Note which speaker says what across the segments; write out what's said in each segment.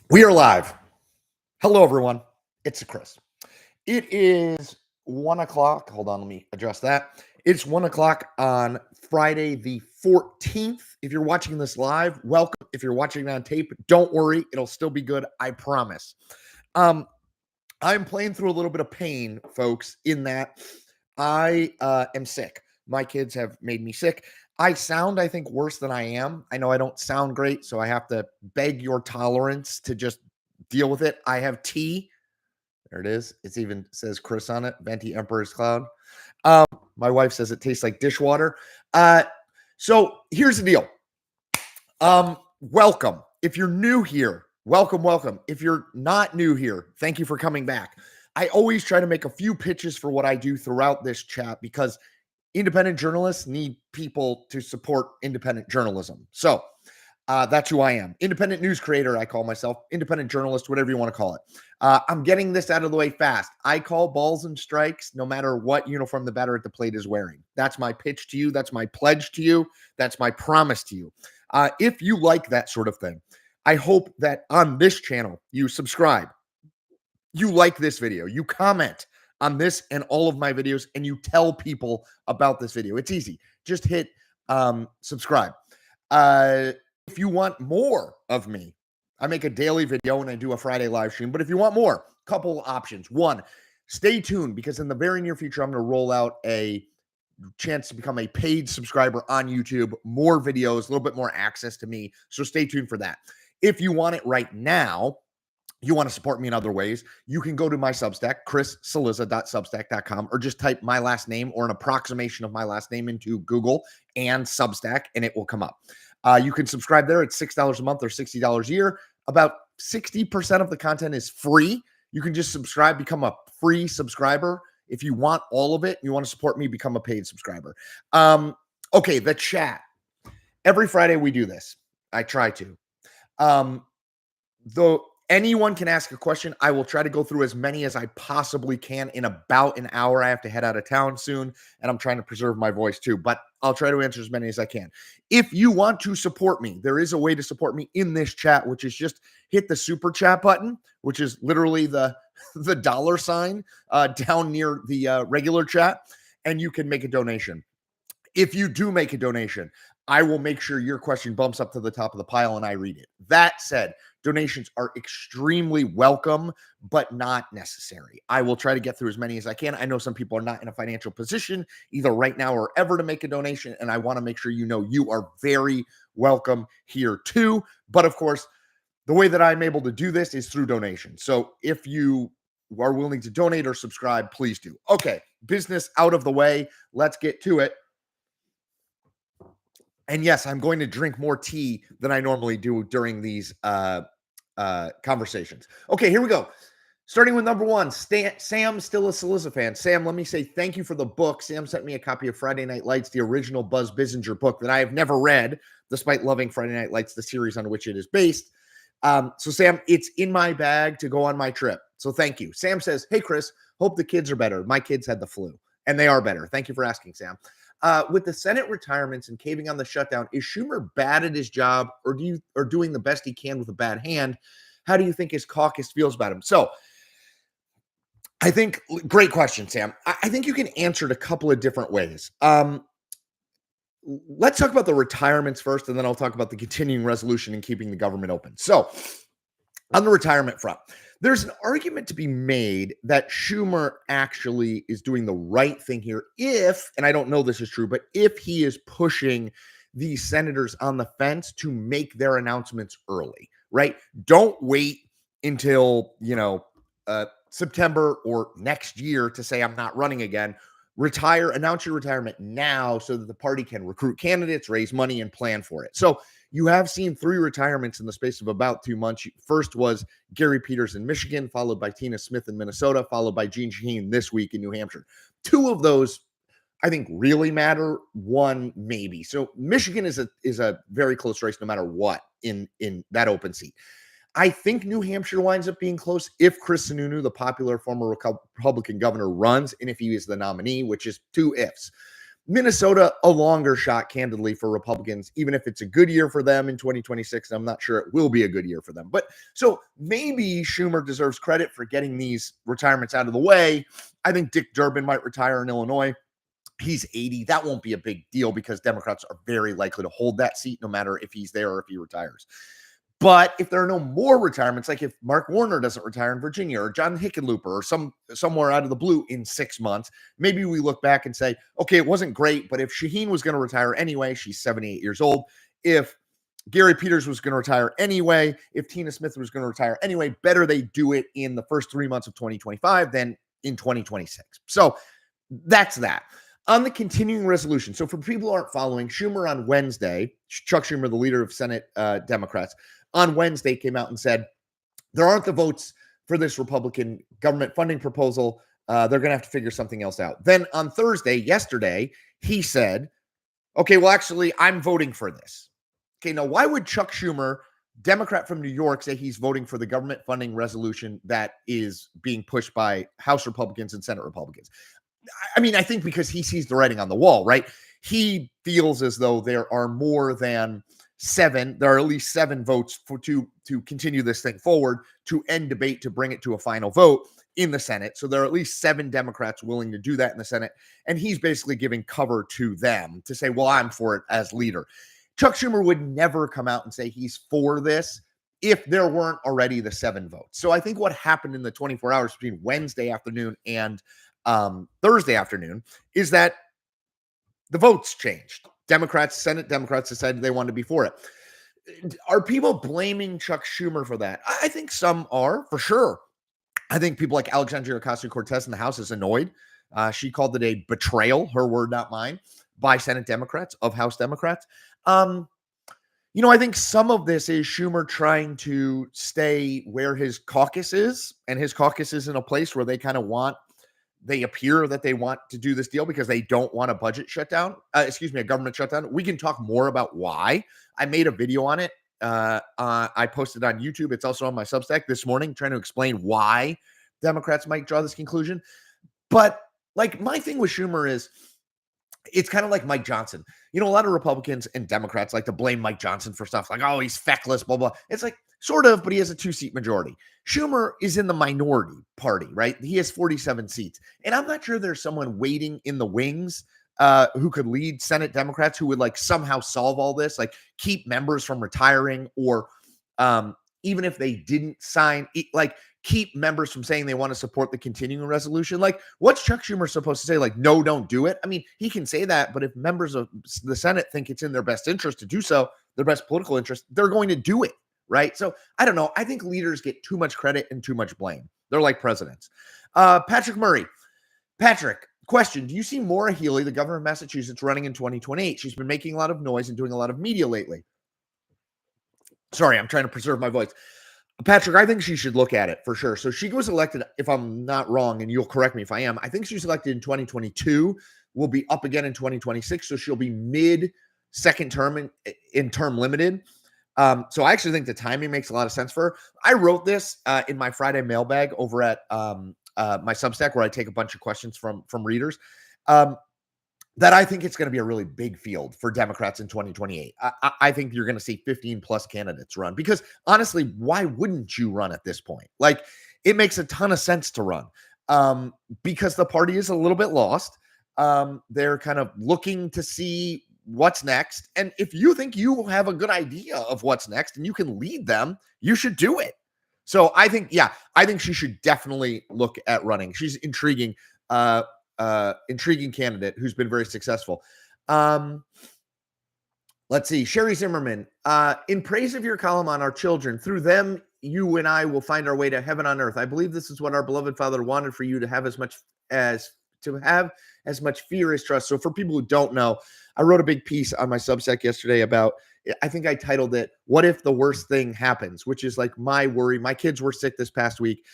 Speaker 1: We are live. Hello, everyone. It's Chris. It is 1 o'clock. Hold on, let me adjust that. It's 1 o'clock on Friday, the 14th. If you're watching this live, welcome. If you're watching it on tape, don't worry. It'll still be good. I promise. I'm playing through a little bit of pain, folks, in that I am sick. My kids have made me sick. I sound, I think, worse than I am. I know I don't sound great, so I have to beg your tolerance to just deal with it. I have tea. There it is. It's even says Chris on it. Venti Emperor's Cloud. My wife says it tastes like dishwater. So here's the deal. Welcome. If you're new here, welcome. If you're not new here, thank you for coming back. I always try to make a few pitches for what I do throughout this chat because independent journalists need people to support independent journalism. So that's who I am. Independent news creator, I call myself. Independent journalist, whatever you want to call it. I'm getting this out of the way fast. I call balls and strikes no matter what uniform the batter at the plate is wearing. That's my pitch to you. That's my pledge to you. That's my promise to you. If you like that sort of thing, I hope that on this channel, you subscribe. You like this video. You comment on this and all of my videos, and you tell people about this video. It's easy. Just hit subscribe. If you want more of me, I make a daily video and I do a Friday live stream. But if you want more, couple options. One, stay tuned because in the very near future, I'm going to roll out a chance to become a paid subscriber on YouTube, more videos, a little bit more access to me. So stay tuned for that. If you want it right now, you want to support me in other ways, you can go to my Substack, chriscillizza.substack.com, or just type my last name or an approximation of my last name into Google and Substack, and it will come up. You can subscribe there at $6 a month or $60 a year. About 60% of the content is free. You can just subscribe, become a free subscriber. If you want all of it, you want to support me, become a paid subscriber. Okay, the chat. Every Friday we do this. I try to. Though anyone can ask a question, I will try to go through as many as I possibly can in about an hour. I have to head out of town soon, and I'm trying to preserve my voice too, but I'll try to answer as many as I can. If you want to support me, there is a way to support me in this chat, which is just hit the super chat button, which is literally the dollar sign down near the regular chat, and you can make a donation. If you do make a donation, I will make sure your question bumps up to the top of the pile and I read it. That said, donations are extremely welcome, but not necessary. I will try to get through as many as I can. I know some people are not in a financial position, either right now or ever, to make a donation, and I want to make sure you know you are very welcome here too. But of course, the way that I'm able to do this is through donation. So if you are willing to donate or subscribe, please do. Okay, business out of the way. Let's get to it. And yes, I'm going to drink more tea than I normally do during these conversations. Okay, here we go. Starting with number one, Sam, still a Cillizza fan. Sam, let me say thank you for the book. Sam sent me a copy of Friday Night Lights, the original Buzz Bissinger book that I have never read, despite loving Friday Night Lights, the series on which it is based. So Sam, it's in my bag to go on my trip. So thank you. Sam says, hey, Chris, hope the kids are better. My kids had the flu, and they are better. Thank you for asking, Sam. With the Senate retirements and caving on the shutdown, is Schumer bad at his job or doing the best he can with a bad hand? How do you think his caucus feels about him? So I think, great question, Sam. I think you can answer it a couple of different ways. Let's talk about the retirements first, and then I'll talk about the continuing resolution and keeping the government open. So on the retirement front, there's an argument to be made that Schumer actually is doing the right thing here if, and I don't know this is true, but if he is pushing these senators on the fence to make their announcements early, right? Don't wait until, September or next year to say, I'm not running again. Announce your retirement now so that the party can recruit candidates, raise money, and plan for it. So you have seen 3 retirements in the space of about 2 months. First was Gary Peters in Michigan, followed by Tina Smith in Minnesota, followed by Jeanne Shaheen this week in New Hampshire. 2 of those, I think, really matter. 1, maybe. So Michigan is a very close race no matter what in that open seat. I think New Hampshire winds up being close if Chris Sununu, the popular former Republican governor, runs, and if he is the nominee, which is 2 ifs. Minnesota, a longer shot, candidly, for Republicans, even if it's a good year for them in 2026. I'm not sure it will be a good year for them. But so maybe Schumer deserves credit for getting these retirements out of the way. I think Dick Durbin might retire in Illinois. He's 80. That won't be a big deal because Democrats are very likely to hold that seat no matter if he's there or if he retires. But if there are no more retirements, like if Mark Warner doesn't retire in Virginia or John Hickenlooper or somewhere out of the blue in 6 months, maybe we look back and say, okay, it wasn't great, but if Shaheen was going to retire anyway, she's 78 years old. If Gary Peters was going to retire anyway, if Tina Smith was going to retire anyway, better they do it in the first 3 months of 2025 than in 2026. So that's that. On the continuing resolution, so for people who aren't following, Schumer on Wednesday, Chuck Schumer, the leader of Senate Democrats, on Wednesday came out and said, there aren't the votes for this Republican government funding proposal. They're going to have to figure something else out. Then on Thursday, yesterday, he said, okay, well, actually, I'm voting for this. Okay, now why would Chuck Schumer, Democrat from New York, say he's voting for the government funding resolution that is being pushed by House Republicans and Senate Republicans? I mean, I think because he sees the writing on the wall, right? He feels as though there are more than there are at least 7 votes to continue this thing forward, to end debate, to bring it to a final vote in the Senate. So there are at least 7 Democrats willing to do that in the Senate. And he's basically giving cover to them to say, well, I'm for it as leader. Chuck Schumer would never come out and say he's for this if there weren't already the 7 votes. So I think what happened in the 24 hours between Wednesday afternoon and Thursday afternoon is that the votes changed. Senate Democrats decided they wanted to be for it. Are people blaming Chuck Schumer for that? I think some are, for sure. I think people like Alexandria Ocasio-Cortez in the House is annoyed. She called it a betrayal, her word, not mine, by Senate Democrats, of House Democrats. I think some of this is Schumer trying to stay where his caucus is, and his caucus is in a place where they kind of they appear that they want to do this deal because they don't want a budget shutdown. A government shutdown. We can talk more about why. I made a video on it. I posted on YouTube. It's also on my Substack this morning, trying to explain why Democrats might draw this conclusion. But like my thing with Schumer is, it's kind of like Mike Johnson. A lot of Republicans and Democrats like to blame Mike Johnson for stuff like, oh, he's feckless, blah, blah. It's like, sort of, but he has a 2-seat majority. Schumer is in the minority party, right? He has 47 seats. And I'm not sure there's someone waiting in the wings who could lead Senate Democrats who would like somehow solve all this, like keep members from retiring, or even if they didn't sign, like keep members from saying they want to support the continuing resolution. Like, what's Chuck Schumer supposed to say? Like, no, don't do it. I mean, he can say that, but if members of the Senate think it's in their best interest to do so, their best political interest, they're going to do it, right? So I don't know. I think leaders get too much credit and too much blame. They're like presidents. Patrick Murray. Patrick, question. Do you see Maura Healey, the governor of Massachusetts, running in 2028? She's been making a lot of noise and doing a lot of media lately. Sorry, I'm trying to preserve my voice. Patrick, I think she should look at it for sure. So she was elected, if I'm not wrong, and you'll correct me if I am, I think she was elected in 2022, will be up again in 2026. So she'll be mid-second term in term limited. So I actually think the timing makes a lot of sense for her. I wrote this in my Friday mailbag over at my Substack, where I take a bunch of questions from readers. That I think it's going to be a really big field for Democrats in 2028. I think you're going to see 15 plus candidates run, because honestly, why wouldn't you run at this point? Like, it makes a ton of sense to run because the party is a little bit lost. They're kind of looking to see what's next. And if you think you have a good idea of what's next and you can lead them, you should do it. So I think she should definitely look at running. She's intriguing candidate who's been very successful. Let's see. Sherry Zimmerman, in praise of your column on our children, through them, you and I will find our way to heaven on earth. I believe this is what our beloved Father wanted for you to have as much fear as trust. So for people who don't know, I wrote a big piece on my Substack yesterday about, I think I titled it, "What if the worst thing happens?" which is like my worry. My kids were sick this past week.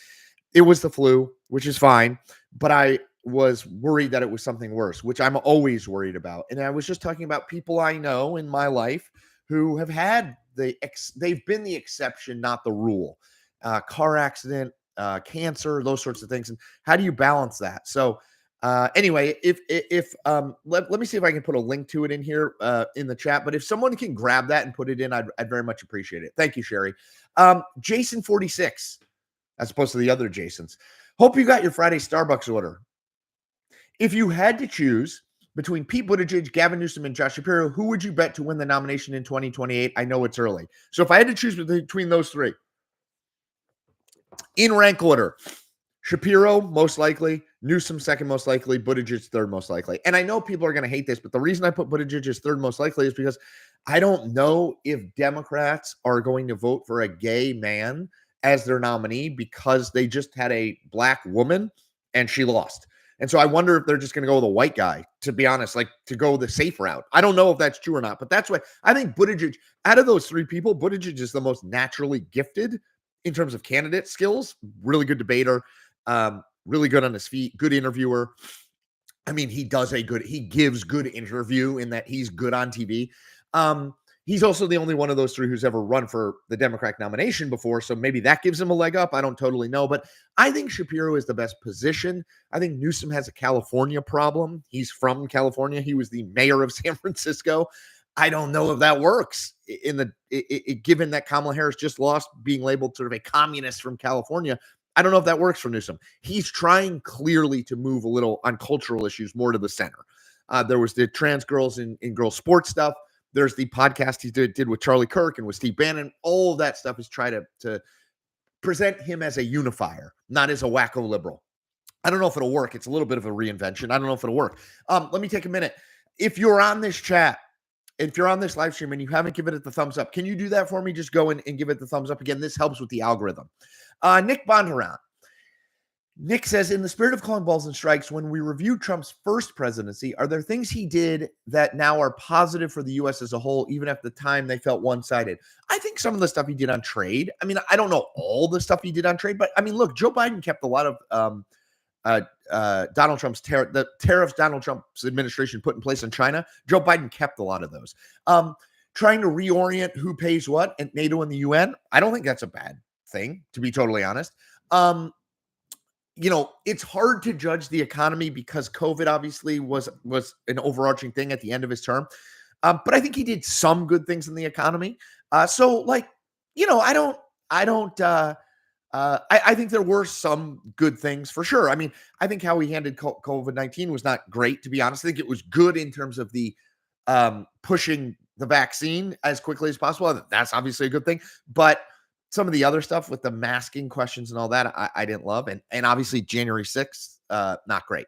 Speaker 1: It was the flu, which is fine, but I was worried that it was something worse, which I'm always worried about. And I was just talking about people I know in my life who have had they've been the exception, not the rule. Car accident, cancer, those sorts of things. And how do you balance that? So Anyway, if let me see if I can put a link to it in here in the chat. But if someone can grab that and put it in, I'd very much appreciate it. Thank you, Sherry. Jason 46, as opposed to the other Jasons. Hope you got your Friday Starbucks order. If you had to choose between Pete Buttigieg, Gavin Newsom, and Josh Shapiro, who would you bet to win the nomination in 2028? I know it's early. So if I had to choose between those three, in rank order, Shapiro, most likely. Newsom, second most likely. Buttigieg, third most likely. And I know people are going to hate this, but the reason I put Buttigieg as third most likely is because I don't know if Democrats are going to vote for a gay man as their nominee because they just had a black woman and she lost. And so I wonder if they're just going to go with a white guy, to be honest, like to go the safe route. I don't know if that's true or not, but that's why I think Buttigieg, out of those three people, Buttigieg is the most naturally gifted in terms of candidate skills. Really good debater, really good on his feet, good interviewer. I mean, he gives good interview in that he's good on TV. He's also the only one of those three who's ever run for the Democratic nomination before. So maybe that gives him a leg up. I don't totally know, but I think Shapiro is the best position. I think Newsom has a California problem. He's from California. He was the mayor of San Francisco. I don't know if that works given that Kamala Harris just lost, being labeled sort of a communist from California. I don't know if that works for Newsom. He's trying clearly to move a little on cultural issues more to the center. There was the trans girls in girls sports stuff. There's the podcast he did with Charlie Kirk and with Steve Bannon. All of that stuff is try to present him as a unifier, not as a wacko liberal. I don't know if it'll work. It's a little bit of a reinvention. I don't know if it'll work. Let me take a minute. If you're on this chat, if you're on this live stream and you haven't given it the thumbs up, can you do that for me? Just go in and give it the thumbs up. Again, this helps with the algorithm. Nick Bondurant. Nick says, in the spirit of calling balls and strikes, when we review Trump's first presidency, are there things he did that now are positive for the U.S. as a whole, even at the time they felt one-sided? I think some of the stuff he did on trade. I mean, I don't know all the stuff he did on trade, but I mean, look, Joe Biden kept a lot of Donald Trump's the tariffs Donald Trump's administration put in place in China. Joe Biden kept a lot of those. Trying to reorient who pays what at NATO and the UN. I don't think that's a bad thing, to be totally honest. It's hard to judge the economy because COVID obviously was an overarching thing at the end of his term. But I think he did some good things in the economy. I think there were some good things for sure. I mean, I think how he handled COVID-19 was not great, to be honest. I think it was good in terms of the pushing the vaccine as quickly as possible. That's obviously a good thing. But some of the other stuff with the masking questions and all that, I didn't love. And obviously January 6th, not great.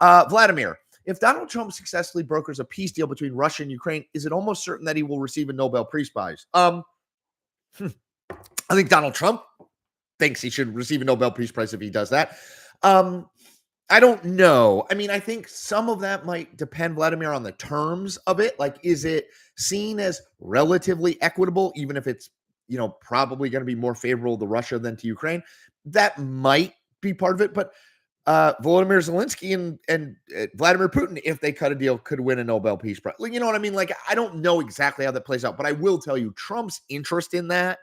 Speaker 1: Vladimir, if Donald Trump successfully brokers a peace deal between Russia and Ukraine, is it almost certain that he will receive a Nobel Peace Prize? I think Donald Trump thinks he should receive a Nobel Peace Prize if he does that. I don't know. I mean, I think some of that might depend, Vladimir, on the terms of it. Like, is it seen as relatively equitable, even if it's probably going to be more favorable to Russia than to Ukraine? That might be part of it. But Volodymyr Zelensky and Vladimir Putin, if they cut a deal, could win a Nobel Peace Prize. You know what I mean? Like, I don't know exactly how that plays out, but I will tell you Trump's interest in that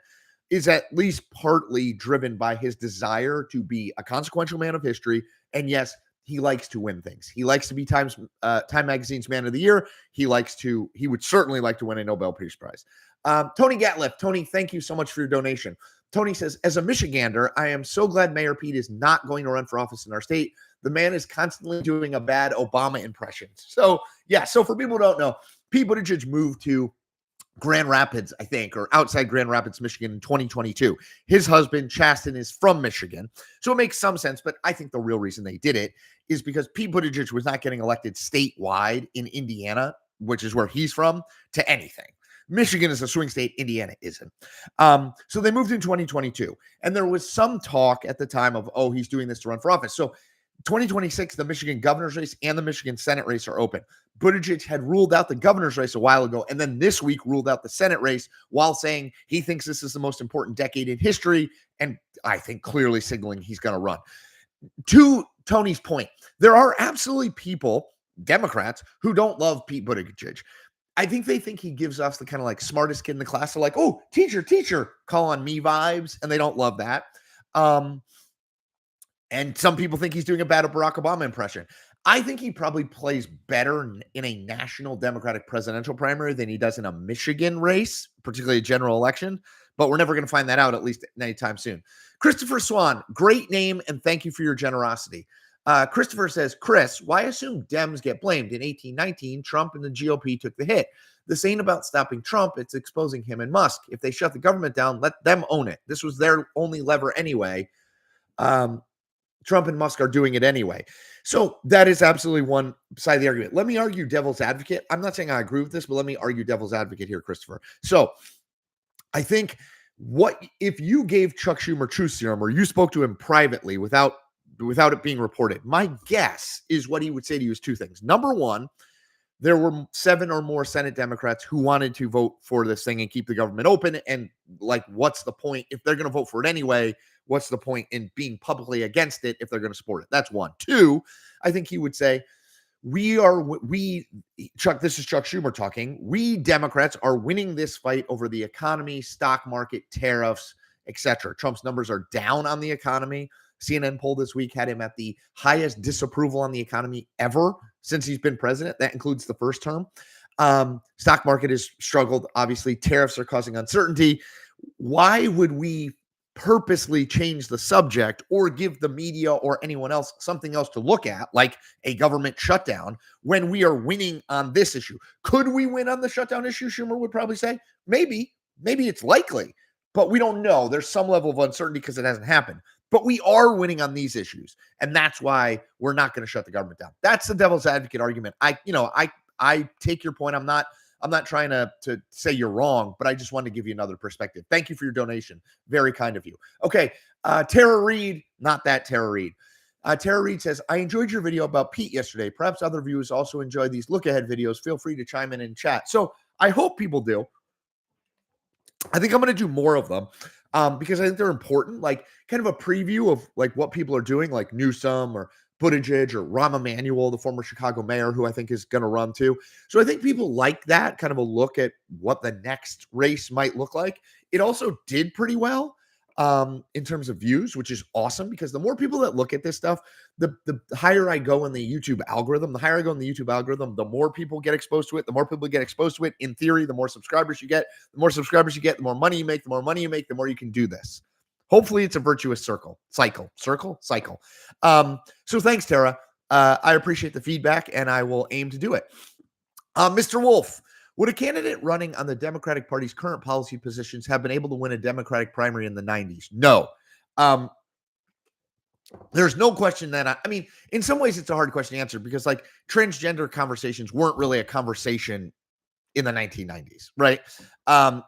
Speaker 1: is at least partly driven by his desire to be a consequential man of history. And yes, he likes to win things. He likes to be Time Magazine's Man of the Year. He would certainly like to win a Nobel Peace Prize. Tony Gatliff. Tony, thank you so much for your donation. Tony says, as a Michigander, I am so glad Mayor Pete is not going to run for office in our state. The man is constantly doing a bad Obama impression. So for people who don't know, Pete Buttigieg moved to Grand Rapids, I think, or outside Grand Rapids, Michigan in 2022. His husband, Chasten, is from Michigan. So it makes some sense, but I think the real reason they did it is because Pete Buttigieg was not getting elected statewide in Indiana, which is where he's from, to anything. Michigan is a swing state. Indiana isn't. So they moved in 2022. And there was some talk at the time of, he's doing this to run for office. So 2026, the Michigan governor's race and the Michigan Senate race are open. Buttigieg had ruled out the governor's race a while ago, and then this week ruled out the Senate race while saying he thinks this is the most important decade in history, and I think clearly signaling he's going to run. To Tony's point, there are absolutely people, Democrats, who don't love Pete Buttigieg. I think they think he gives us the kind of like smartest kid in the class. They're like, oh, teacher, call on me vibes, and they don't love that. And some people think he's doing a bad Barack Obama impression. I think he probably plays better in a national Democratic presidential primary than he does in a Michigan race, particularly a general election. But we're never going to find that out, at least anytime soon. Christopher Swan, great name, and thank you for your generosity. Christopher says, Chris, why assume Dems get blamed? In 1819, Trump and the GOP took the hit. This ain't about stopping Trump. It's exposing him and Musk. If they shut the government down, let them own it. This was their only lever anyway. Trump and Musk are doing it anyway. So that is absolutely one side of the argument. Let me argue devil's advocate. I'm not saying I agree with this, but let me argue devil's advocate here, Christopher. So I think what if you gave Chuck Schumer truth serum or you spoke to him privately without it being reported, my guess is what he would say to you is two things. Number one, there were 7 or more Senate Democrats who wanted to vote for this thing and keep the government open. And like, what's the point? If they're going to vote for it anyway, what's the point in being publicly against it if they're going to support it? That's one. Two, I think he would say, Chuck, this is Chuck Schumer talking. We Democrats are winning this fight over the economy, stock market, tariffs, etc. Trump's numbers are down on the economy. CNN poll this week had him at the highest disapproval on the economy ever since he's been president. That includes the first term. Stock market has struggled. Obviously, tariffs are causing uncertainty. Why would we purposely change the subject or give the media or anyone else something else to look at, like a government shutdown, when we are winning on this issue? Could we win on the shutdown issue? Schumer would probably say, maybe it's likely, but we don't know. There's some level of uncertainty because it hasn't happened. But we are winning on these issues, and that's why we're not going to shut the government down. That's the devil's advocate argument. I take your point. I'm not trying to say you're wrong, but I just wanted to give you another perspective. Thank you for your donation. Very kind of you. Okay, Tara Reed, not that Tara Reed. Tara Reed says, I enjoyed your video about Pete yesterday. Perhaps other viewers also enjoy these look-ahead videos. Feel free to chime in chat. So I hope people do. I think I'm going to do more of them because I think they're important, like kind of a preview of like what people are doing, like Newsom or Buttigieg or Rahm Emanuel, the former Chicago mayor, who I think is going to run too. So I think people like that kind of a look at what the next race might look like. It also did pretty well in terms of views, which is awesome because the more people that look at this stuff, the higher I go in the YouTube algorithm, the more people get exposed to it. The more people get exposed to it, in theory, the more subscribers you get. The more subscribers you get, the more money you make. The more money you make, the more you can do this. Hopefully it's a virtuous cycle. So thanks, Tara. I appreciate the feedback and I will aim to do it. Mr. Wolf, would a candidate running on the Democratic Party's current policy positions have been able to win a Democratic primary in the 90s? No. There's no question that I mean, in some ways it's a hard question to answer because like transgender conversations weren't really a conversation in the 1990s, right?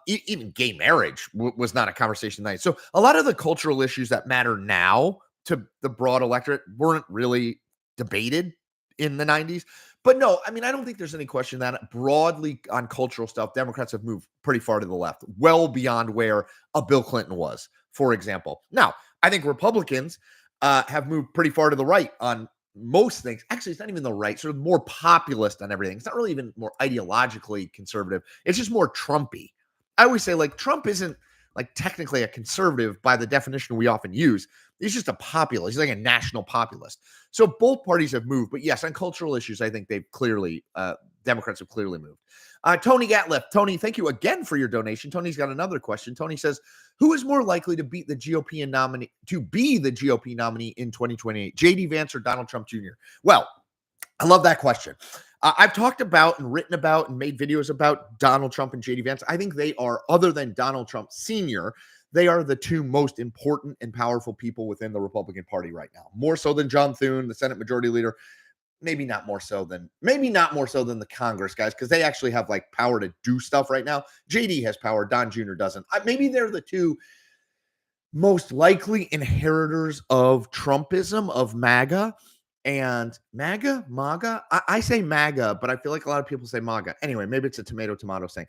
Speaker 1: Even gay marriage was not a conversation then. So a lot of the cultural issues that matter now to the broad electorate weren't really debated in the 90s. But no, I mean, I don't think there's any question that broadly on cultural stuff, Democrats have moved pretty far to the left, well beyond where a Bill Clinton was, for example. Now, I think Republicans have moved pretty far to the right on most things. Actually, it's not even the right, sort of more populist on everything. It's not really even more ideologically conservative. It's just more Trumpy. I always say, like, Trump isn't like technically a conservative by the definition we often use. He's just a populist. He's like a national populist. So both parties have moved. But yes, on cultural issues, I think they've clearly, Democrats have clearly moved. Tony Gatliff. Tony, thank you again for your donation. Tony's got another question. Tony says, who is more likely to beat the GOP nominee, to be the GOP nominee in 2028, JD Vance or Donald Trump Jr.? Well, I love that question. I've talked about and written about and made videos about Donald Trump and JD Vance. I think they are, other than Donald Trump Sr., they are the two most important and powerful people within the Republican Party right now. More so than John Thune, the Senate Majority Leader. Maybe not more so than the Congress guys, because they actually have like power to do stuff right now. JD has power. Don Jr. doesn't. Maybe they're the two most likely inheritors of Trumpism, of MAGA. And MAGA. I say MAGA, but I feel like a lot of people say MAGA. Anyway, maybe it's a tomato thing.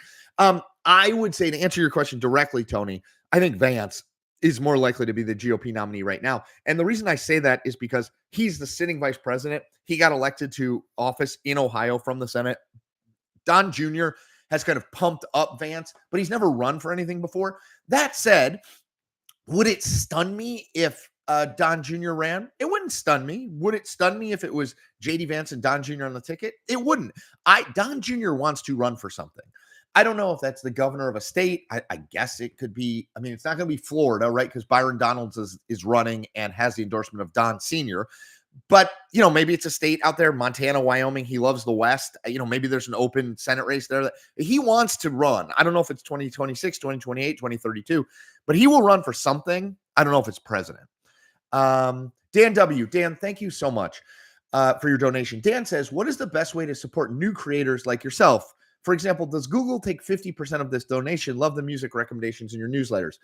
Speaker 1: I would say, to answer your question directly, Tony, I think Vance is more likely to be the GOP nominee right now. And the reason I say that is because he's the sitting vice president. He got elected to office in Ohio from the Senate. Don Jr. has kind of pumped up Vance, but he's never run for anything before. That said, would it stun me if Don Jr. ran, it wouldn't stun me. Would it stun me if it was JD Vance and Don Jr. on the ticket? It wouldn't. Don Jr. wants to run for something. I don't know if that's the governor of a state. I guess it could be. I mean, it's not going to be Florida, right? Because Byron Donalds is running and has the endorsement of Don Sr. But, maybe it's a state out there, Montana, Wyoming. He loves the West. Maybe there's an open Senate race there that he wants to run. I don't know if it's 2026, 2028, 2032, but he will run for something. I don't know if it's president. Dan W. Dan, thank you so much for your donation. Dan says, what is the best way to support new creators like yourself? For example, does Google take 50% of this donation? Love the music recommendations in your newsletters.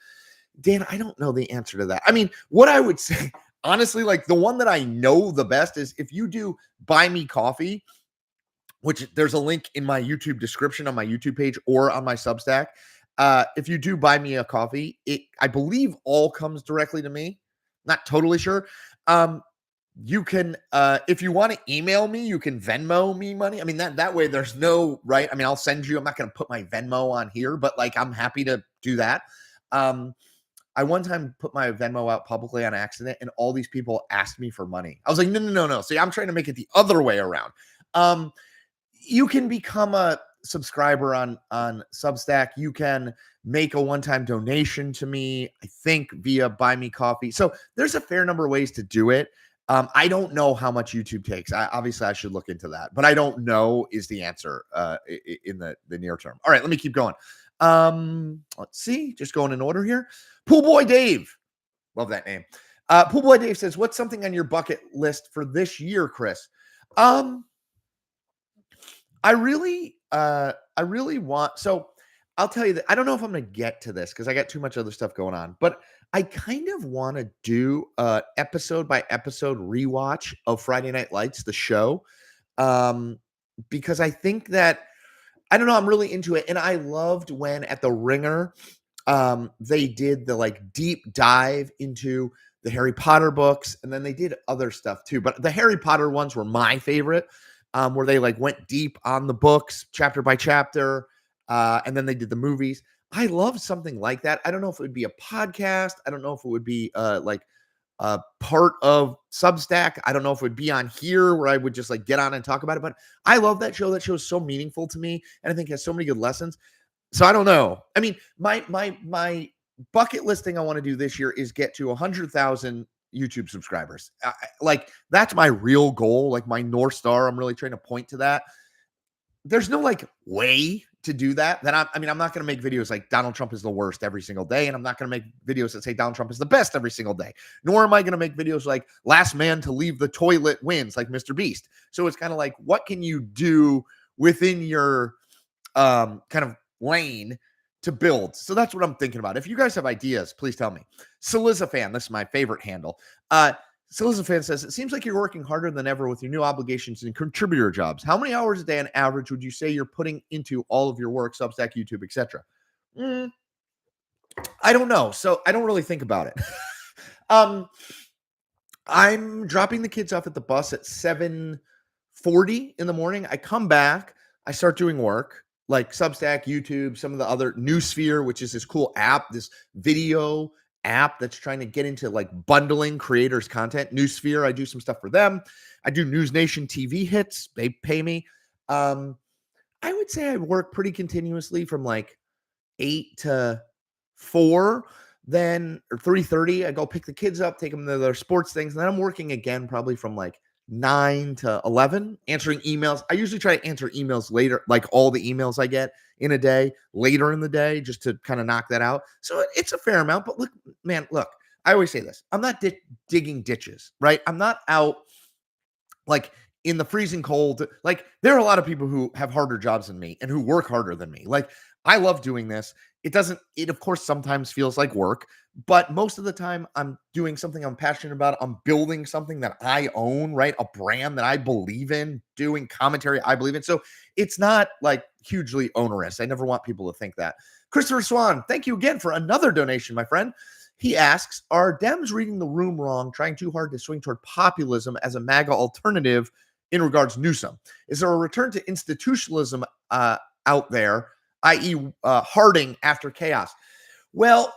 Speaker 1: Dan, I don't know the answer to that. I mean, what I would say, honestly, like the one that I know the best is if you do Buy Me Coffee, which there's a link in my YouTube description on my YouTube page or on my Substack. If you do buy me a coffee, I believe all comes directly to me. Not totally sure. You can, if you want to email me, you can Venmo me money. I mean, that way there's no, right? I mean, I'll send you, I'm not going to put my Venmo on here, but like, I'm happy to do that. I one time put my Venmo out publicly on accident and all these people asked me for money. I was like, no. See, I'm trying to make it the other way around. You can become a subscriber on Substack. You can make a one-time donation to me, I think via Buy Me Coffee. So there's a fair number of ways to do it. I don't know how much YouTube takes. Obviously I should look into that, but I don't know is the answer in the near term. All right, let me keep going. Let's see, just going in order here. Pool Boy Dave, love that name. Pool Boy Dave says, what's something on your bucket list for this year, Chris? I really want, so I'll tell you that I don't know if I'm going to get to this because I got too much other stuff going on, but I kind of want to do a episode by episode rewatch of Friday Night Lights, the show, because I think that, I don't know, I'm really into it. And I loved when at the Ringer, they did the like deep dive into the Harry Potter books, and then they did other stuff too. But the Harry Potter ones were my favorite, where they like went deep on the books, chapter by chapter, and then they did the movies. I love something like that. I don't know if it would be a podcast. I don't know if it would be like a part of Substack. I don't know if it would be on here where I would just like get on and talk about it. But I love that show. That show is so meaningful to me, and I think has so many good lessons. So I don't know. I mean, my bucket list thing I want to do this year is get to 100,000 YouTube subscribers. Like that's my real goal, like my North Star. I'm really trying to point to that. There's no like way to do that. I'm not going to make videos like Donald Trump is the worst every single day. And I'm not going to make videos that say Donald Trump is the best every single day. Nor am I going to make videos like last man to leave the toilet wins like Mr. Beast. So it's kind of like, what can you do within your kind of lane to build? So that's what I'm thinking about. If you guys have ideas, please tell me. Cillizza fan, this is my favorite handle. Cillizza fan says, it seems like you're working harder than ever with your new obligations and contributor jobs. How many hours a day on average would you say you're putting into all of your work, Substack, YouTube, etc.? I don't know. So I don't really think about it. I'm dropping the kids off at the bus at 7:40 in the morning. I come back, I start doing work like Substack, YouTube, some of the other Newsphere, which is this cool app, this video app that's trying to get into like bundling creators content. Newsphere, I do some stuff for them. I do News Nation TV hits. They pay me. I would say I work pretty continuously from like 8 to 4, then or 3:30. I go pick the kids up, take them to their sports things, and then I'm working again probably from like 9 to 11, answering emails. I usually try to answer emails later, like all the emails I get in a day, later in the day, just to kind of knock that out. So it's a fair amount. But look, man, I always say this. I'm not digging ditches, right? I'm not out like in the freezing cold. Like there are a lot of people who have harder jobs than me and who work harder than me. Like I love doing this. It of course sometimes feels like work, but most of the time I'm doing something I'm passionate about. I'm building something that I own, right? A brand that I believe in, doing commentary I believe in. So it's not like hugely onerous. I never want people to think that. Christopher Swan, thank you again for another donation, my friend. He asks, are Dems reading the room wrong, trying too hard to swing toward populism as a MAGA alternative in regards to Newsom? Is there a return to institutionalism out there, i.e. Harding after chaos? Well,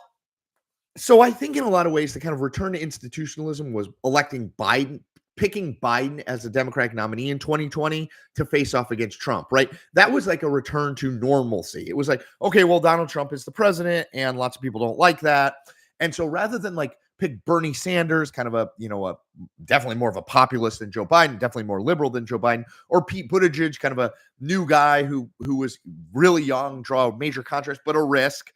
Speaker 1: So I think in a lot of ways, the kind of return to institutionalism was electing Biden, picking Biden as a Democratic nominee in 2020 to face off against Trump, right? That was like a return to normalcy. It was like, okay, well, Donald Trump is the president, and lots of people don't like that. And so rather than like pick Bernie Sanders, kind of a definitely more of a populist than Joe Biden, definitely more liberal than Joe Biden, or Pete Buttigieg, kind of a new guy who was really young, draw a major contrast, but a risk,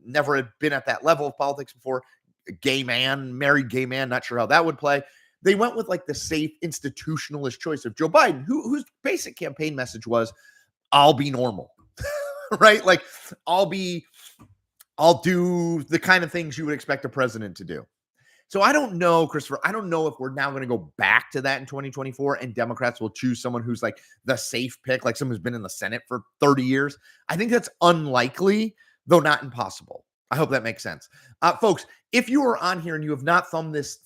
Speaker 1: never had been at that level of politics before, a gay man, married gay man, not sure how that would play. They went with like the safe institutionalist choice of Joe Biden, whose basic campaign message was, I'll be normal, right? Like I'll do the kind of things you would expect a president to do. So I don't know, Christopher. I don't know if we're now going to go back to that in 2024 and Democrats will choose someone who's like the safe pick, like someone who's been in the Senate for 30 years. I think that's unlikely, though not impossible. I hope that makes sense. Folks, if you are on here and you have not thumbed this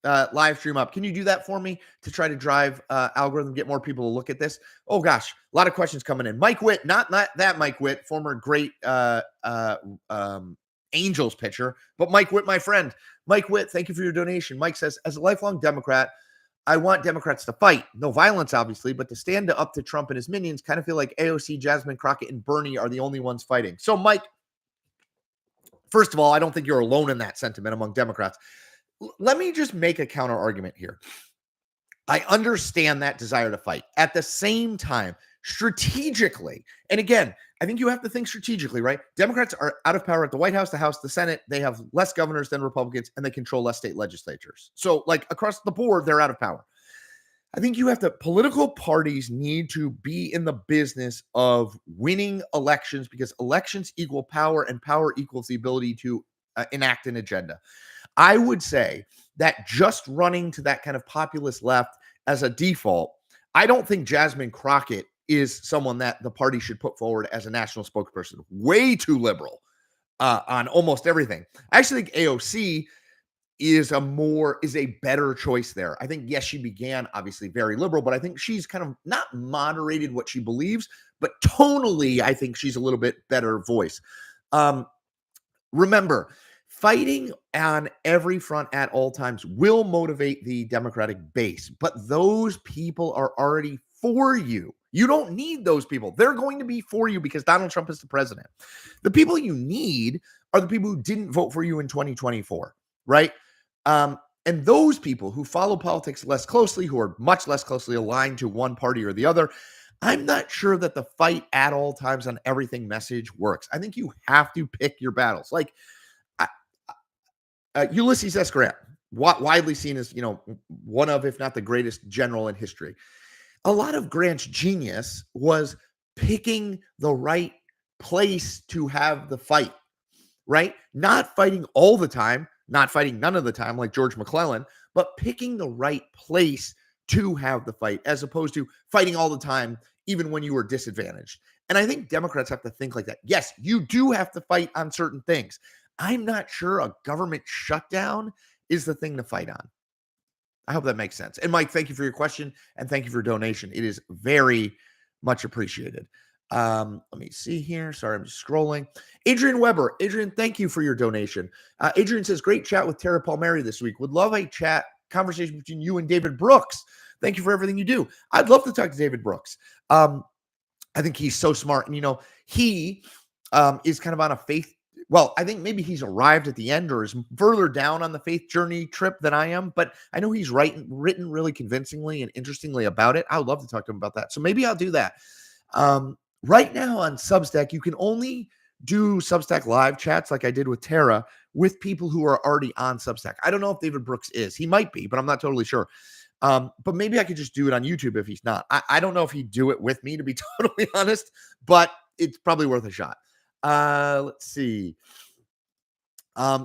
Speaker 1: live stream up, can you do that for me to try to drive algorithm, get more people to look at this? Oh gosh, a lot of questions coming in. Mike Witt, not that Mike Witt, former great Angels pitcher, but Mike Witt, my friend. Mike Witt, thank you for your donation. Mike says, as a lifelong Democrat, I want Democrats to fight. No violence, obviously, but to stand up to Trump and his minions. Kind of feel like AOC, Jasmine Crockett, and Bernie are the only ones fighting. So, Mike, first of all, I don't think you're alone in that sentiment among Democrats. Let me just make a counter argument here. I understand that desire to fight. At the same time, strategically, and again, I think you have to think strategically, right? Democrats are out of power at the White House, the House, the Senate. They have less governors than Republicans, and they control less state legislatures. So, like across the board, they're out of power. I think you have to, political parties need to be in the business of winning elections because elections equal power and power equals the ability to enact an agenda. I would say that just running to that kind of populist left as a default, I don't think Jasmine Crockett is someone that the party should put forward as a national spokesperson. Way too liberal on almost everything. I actually think AOC is a better choice there. I think, yes, she began obviously very liberal, but I think she's kind of not moderated what she believes, but tonally, I think she's a little bit better voice. Remember, fighting on every front at all times will motivate the Democratic base, but those people are already for you. You don't need those people. They're going to be for you because Donald Trump is the president. The people you need are the people who didn't vote for you in 2024, right? And those people who follow politics less closely, who are much less closely aligned to one party or the other, I'm not sure that the fight at all times on everything message works. I think you have to pick your battles. Like Ulysses S. Grant, widely seen as, one of, if not the greatest general in history. A lot of Grant's genius was picking the right place to have the fight, right? Not fighting all the time, not fighting none of the time like George McClellan, but picking the right place to have the fight as opposed to fighting all the time, even when you were disadvantaged. And I think Democrats have to think like that. Yes, you do have to fight on certain things. I'm not sure a government shutdown is the thing to fight on. I hope that makes sense. And Mike, thank you for your question and thank you for your donation. It is very much appreciated. Let me see here. Sorry, I'm just scrolling. Adrian Weber. Adrian, thank you for your donation. Adrian says, great chat with Tara Palmieri this week. Would love a conversation between you and David Brooks. Thank you for everything you do. I'd love to talk to David Brooks. I think he's so smart. And, he is kind of on a faith. Well, I think maybe he's arrived at the end or is further down on the faith journey trip than I am, but I know he's written really convincingly and interestingly about it. I would love to talk to him about that. So maybe I'll do that. Right now on Substack, you can only do Substack live chats like I did with Tara with people who are already on Substack. I don't know if David Brooks is. He might be, but I'm not totally sure. But maybe I could just do it on YouTube if he's not. I don't know if he'd do it with me, to be totally honest, but it's probably worth a shot. Let's see.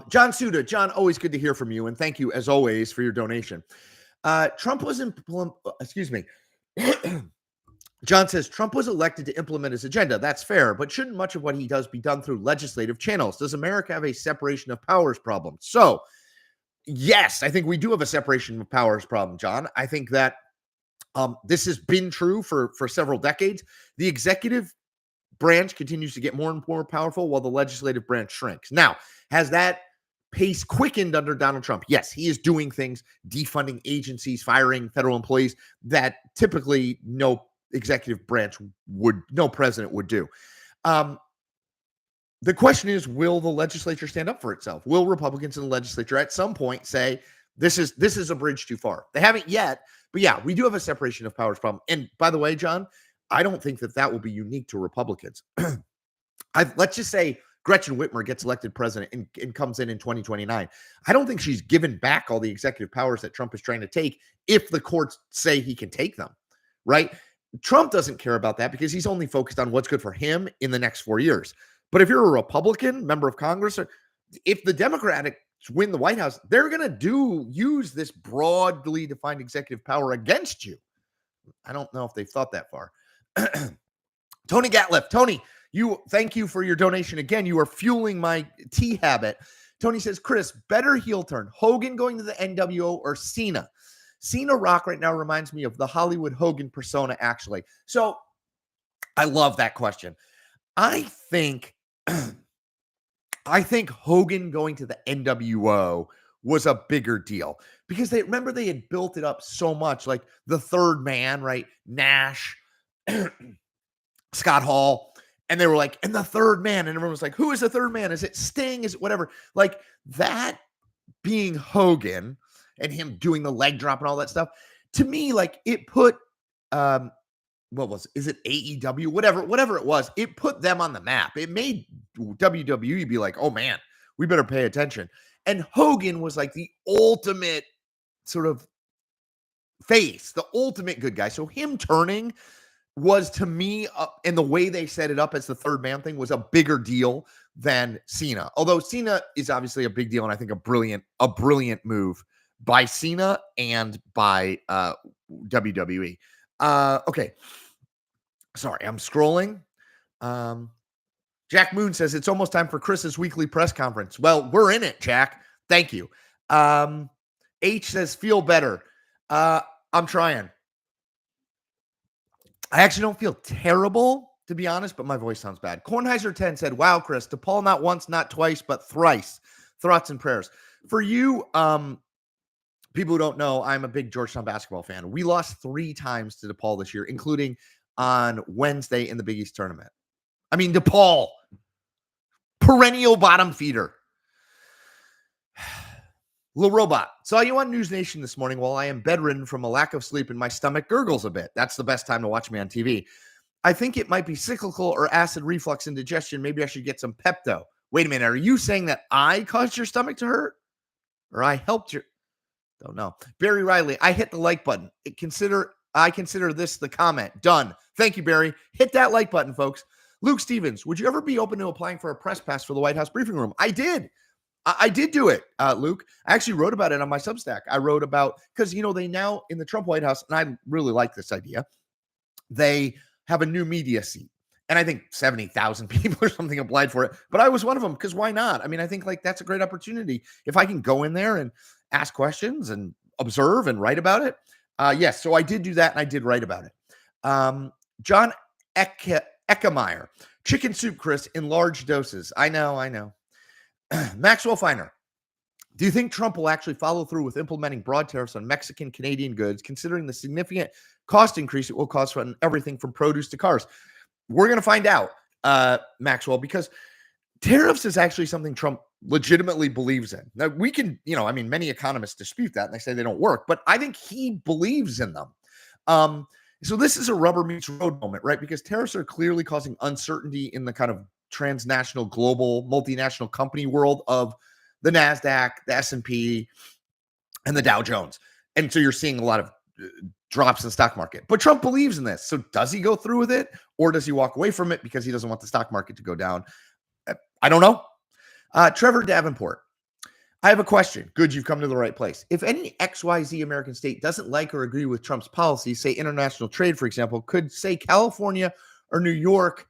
Speaker 1: John Suda. John, always good to hear from you. And thank you, as always, for your donation. Trump was excuse me. John says, Trump was elected to implement his agenda. That's fair, but shouldn't much of what he does be done through legislative channels? Does America have a separation of powers problem? So, yes, I think we do have a separation of powers problem, John. I think that this has been true for several decades. The executive branch continues to get more and more powerful while the legislative branch shrinks. Now, has that pace quickened under Donald Trump? Yes, he is doing things, defunding agencies, firing federal employees that typically no executive branch no president would do. The question is, will the legislature stand up for itself? Will Republicans in the legislature at some point say, this is a bridge too far? They haven't yet, but yeah, we do have a separation of powers problem. And by the way, John, I don't think that will be unique to Republicans. Let's just say Gretchen Whitmer gets elected president and comes in 2029. I don't think she's given back all the executive powers that Trump is trying to take if the courts say he can take them, right? Trump doesn't care about that because he's only focused on what's good for him in the next 4 years. But if you're a Republican member of Congress, or if the Democrats win the White House, they're going to use this broadly defined executive power against you. I don't know if they've thought that far. Tony Gatliff. Tony, thank you for your donation. Again, you are fueling my tea habit. Tony says, Chris, better heel turn, Hogan going to the NWO or Cena? Cena Rock right now reminds me of the Hollywood Hogan persona, actually. So I love that question. I think Hogan going to the NWO was a bigger deal because they had built it up so much, like the third man, right? Nash, Scott Hall, and they were like, and the third man, and everyone was like, who is the third man? Is it Sting? Is it whatever? Like that being Hogan and him doing the leg drop and all that stuff, to me, like it put is it AEW? Whatever it was, it put them on the map. It made WWE be like, oh man, we better pay attention. And Hogan was like the ultimate sort of face, the ultimate good guy. So him turning was, to me, and the way they set it up as the third man thing was a bigger deal than Cena. Although Cena is obviously a big deal, and I think a brilliant move by Cena and by WWE. Okay. Sorry, I'm scrolling. Jack Moon says it's almost time for Chris's weekly press conference. Well, we're in it, Jack. Thank you. H says feel better. I'm trying. I actually don't feel terrible, to be honest, but my voice sounds bad. Kornheiser 10 said, wow, Chris, DePaul not once, not twice, but thrice. Thoughts and prayers. For you, people who don't know, I'm a big Georgetown basketball fan. We lost 3 times to DePaul this year, including on Wednesday in the Big East tournament. I mean, DePaul, perennial bottom feeder. Little Robot, saw you on News Nation this morning while I am bedridden from a lack of sleep and my stomach gurgles a bit. That's the best time to watch me on TV. I think it might be cyclical or acid reflux indigestion. Maybe I should get some Pepto. Wait a minute. Are you saying that I caused your stomach to hurt? Or I helped your... Don't know. Barry Riley, I hit the like button. I consider this the comment. Done. Thank you, Barry. Hit that like button, folks. Luke Stevens, would you ever be open to applying for a press pass for the White House briefing room? I did. I did do it, Luke. I actually wrote about it on my Substack. I wrote about, because, they now, in the Trump White House, and I really like this idea, they have a new media seat. And I think 70,000 people or something applied for it. But I was one of them, because why not? I mean, I think that's a great opportunity. If I can go in there and ask questions and observe and write about it. Yes, so I did do that, and I did write about it. John Eckemeyer, chicken soup, Chris, in large doses. I know. Maxwell Feiner, do you think Trump will actually follow through with implementing broad tariffs on Mexican Canadian goods, considering the significant cost increase it will cause for everything from produce to cars? We're going to find out, Maxwell, because tariffs is actually something Trump legitimately believes in. Now, we can, many economists dispute that and they say they don't work, but I think he believes in them. So this is a rubber meets road moment, right? Because tariffs are clearly causing uncertainty in the kind of transnational, global, multinational company world of the NASDAQ, the S&P, and the Dow Jones. And so you're seeing a lot of drops in the stock market. But Trump believes in this. So does he go through with it, or does he walk away from it because he doesn't want the stock market to go down? I don't know. Trevor Davenport, I have a question. Good, you've come to the right place. If any XYZ American state doesn't like or agree with Trump's policies, say international trade, for example, could, say, California or New York,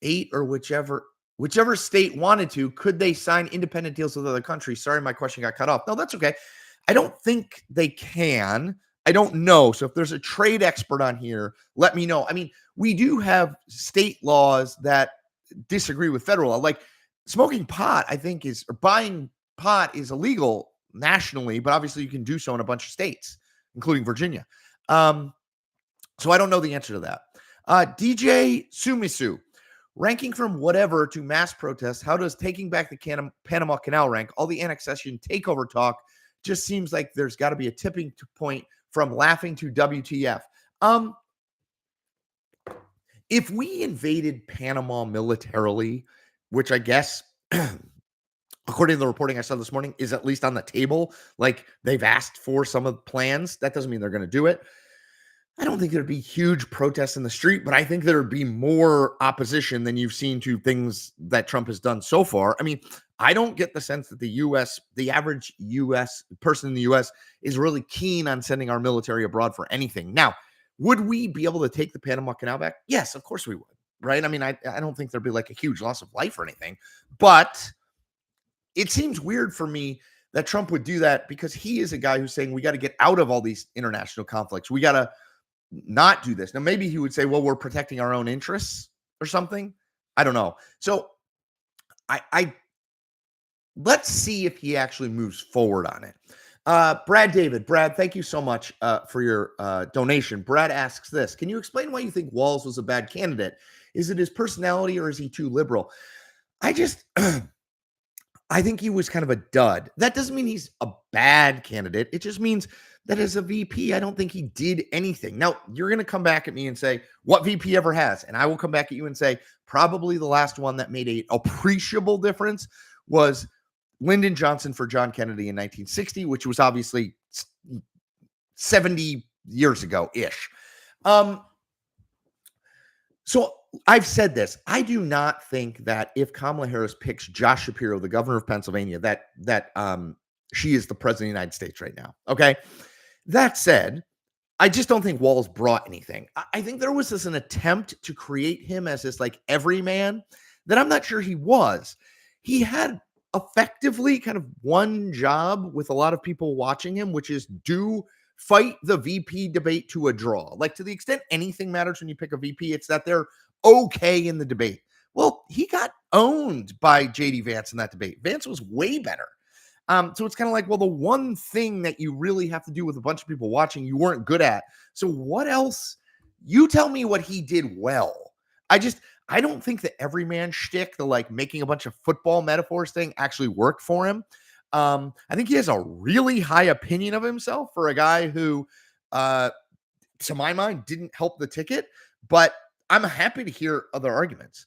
Speaker 1: 8 or whichever state wanted to, could they sign independent deals with other countries? Sorry, my question got cut off. No, that's okay. I don't think they can. I don't know. So if there's a trade expert on here, let me know. I mean, we do have state laws that disagree with federal law. Like smoking pot, I think or buying pot is illegal nationally, but obviously you can do so in a bunch of states, including Virginia. So I don't know the answer to that. DJ Sumisu, ranking from whatever to mass protest, how does taking back the Panama Canal rank? All the annexation takeover talk just seems like there's got to be a tipping point from laughing to WTF. If we invaded Panama militarily, which I guess, according to the reporting I saw this morning, is at least on the table, like they've asked for some of the plans, that doesn't mean they're going to do it. I don't think there'd be huge protests in the street, but I think there'd be more opposition than you've seen to things that Trump has done so far. I mean, I don't get the sense that the average U.S. person in the U.S. is really keen on sending our military abroad for anything. Now, would we be able to take the Panama Canal back? Yes, of course we would, right? I mean, I don't think there'd be like a huge loss of life or anything, but it seems weird for me that Trump would do that because he is a guy who's saying we got to get out of all these international conflicts. We got to not do this. Now, maybe he would say, well, we're protecting our own interests or something. I don't know. So I let's see if he actually moves forward on it. Brad, thank you so much for your donation. Brad asks this: can you explain why you think Walz was a bad candidate? Is it his personality or is he too liberal? I just, I think he was kind of a dud. That doesn't mean he's a bad candidate. It just means that as a VP, I don't think he did anything. Now, you're going to come back at me and say, what VP ever has? And I will come back at you and say, probably the last one that made an appreciable difference was Lyndon Johnson for John Kennedy in 1960, which was obviously 70 years ago-ish. So I've said this. I do not think that if Kamala Harris picks Josh Shapiro, the governor of Pennsylvania, that she is the president of the United States right now. Okay. That said, I just don't think Walz brought anything. I think there was an attempt to create him as this like everyman that I'm not sure he was. He had effectively kind of one job with a lot of people watching him, which is fight the VP debate to a draw. Like to the extent anything matters when you pick a VP, it's that they're okay in the debate. Well, he got owned by JD Vance in that debate. Vance was way better. So it's kind of like, well, the one thing that you really have to do with a bunch of people watching, you weren't good at. So what else? You tell me what he did well. I don't think the everyman shtick, the like making a bunch of football metaphors thing actually worked for him. I think he has a really high opinion of himself for a guy who, to my mind, didn't help the ticket, but I'm happy to hear other arguments.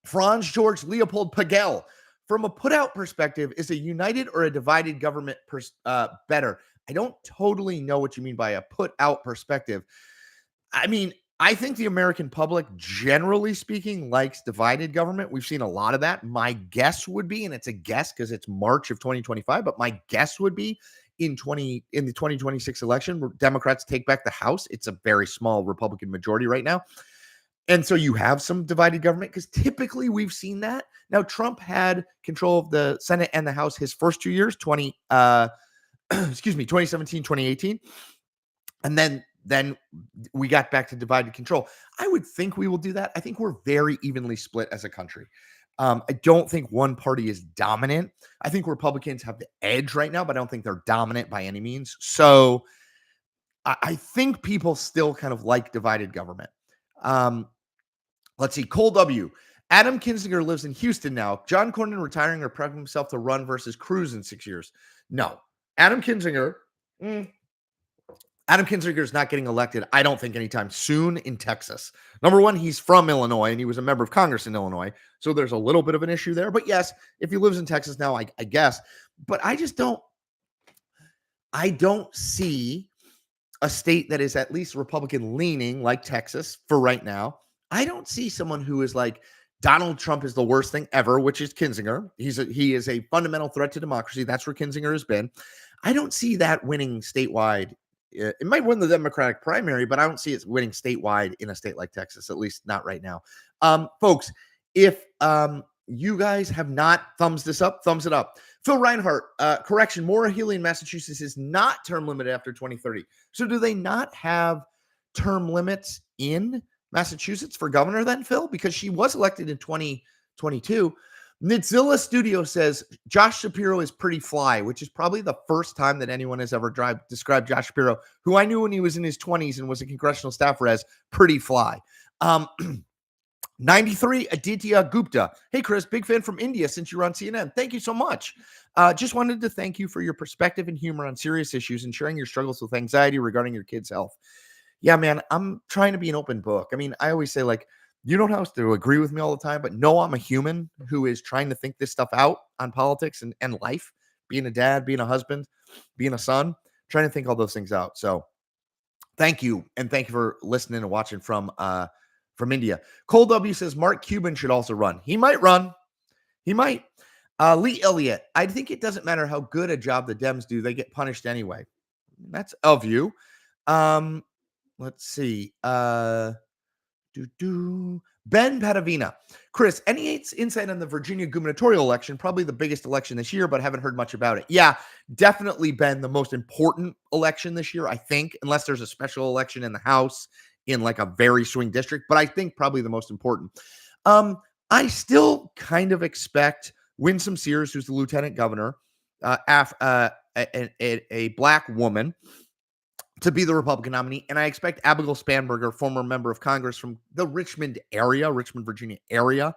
Speaker 1: Franz George Leopold Pagel, from a put-out perspective, is a united or a divided government better? I don't totally know what you mean by a put-out perspective. I mean, I think the American public, generally speaking, likes divided government. We've seen a lot of that. My guess would be, and it's a guess because it's March of 2025, but my guess would be in the 2026 election, where Democrats take back the House. It's a very small Republican majority right now. And so you have some divided government because typically we've seen that. Now, Trump had control of the Senate and the House his first 2 years, 2017, 2018. And then we got back to divided control. I would think we will do that. I think we're very evenly split as a country. I don't think one party is dominant. I think Republicans have the edge right now, but I don't think they're dominant by any means. So I think people still kind of like divided government. Let's see. Cole W. Adam Kinzinger lives in Houston now. John Cornyn retiring or prepping himself to run versus Cruz in 6 years. No. Adam Kinzinger is not getting elected, I don't think, anytime soon in Texas. Number one, he's from Illinois, and he was a member of Congress in Illinois. So there's a little bit of an issue there. But yes, if he lives in Texas now, I guess. But I don't see a state that is at least Republican leaning like Texas for right now. I don't see someone who is like, Donald Trump is the worst thing ever, which is Kinzinger. He is a fundamental threat to democracy. That's where Kinzinger has been. I don't see that winning statewide. It might win the Democratic primary, but I don't see it winning statewide in a state like Texas, at least not right now. Folks, if you guys have not thumbs this up, thumbs it up. Phil Reinhart, correction, Maura Healey in Massachusetts is not term limited after 2030. So do they not have term limits in Massachusetts for governor then, Phil? Because she was elected in 2022. Nidzilla Studio says Josh Shapiro is pretty fly, which is probably the first time that anyone has ever described Josh Shapiro, who I knew when he was in his 20s and was a congressional staffer, as pretty fly. 93, Aditya Gupta. Hey, Chris, big fan from India since you were on CNN. Thank you so much. Just wanted to thank you for your perspective and humor on serious issues and sharing your struggles with anxiety regarding your kids' health. Yeah, man, I'm trying to be an open book. I mean, I always say, like, you don't have to agree with me all the time, but no, I'm a human who is trying to think this stuff out on politics and life, being a dad, being a husband, being a son, trying to think all those things out. So thank you. And thank you for listening and watching from India. Cole W says Mark Cuban should also run. He might run. He might. Lee Elliott, I think it doesn't matter how good a job the Dems do. They get punished anyway. That's of you. Let's see. Ben Padavina. Chris, any insight on the Virginia gubernatorial election? Probably the biggest election this year, but haven't heard much about it. Yeah, definitely been the most important election this year, I think, unless there's a special election in the House in like a very swing district, but I think probably the most important. I still kind of expect Winsome Sears, who's the lieutenant governor, a black woman, to be the Republican nominee. And I expect Abigail Spanberger, former member of Congress from the Richmond, Virginia area,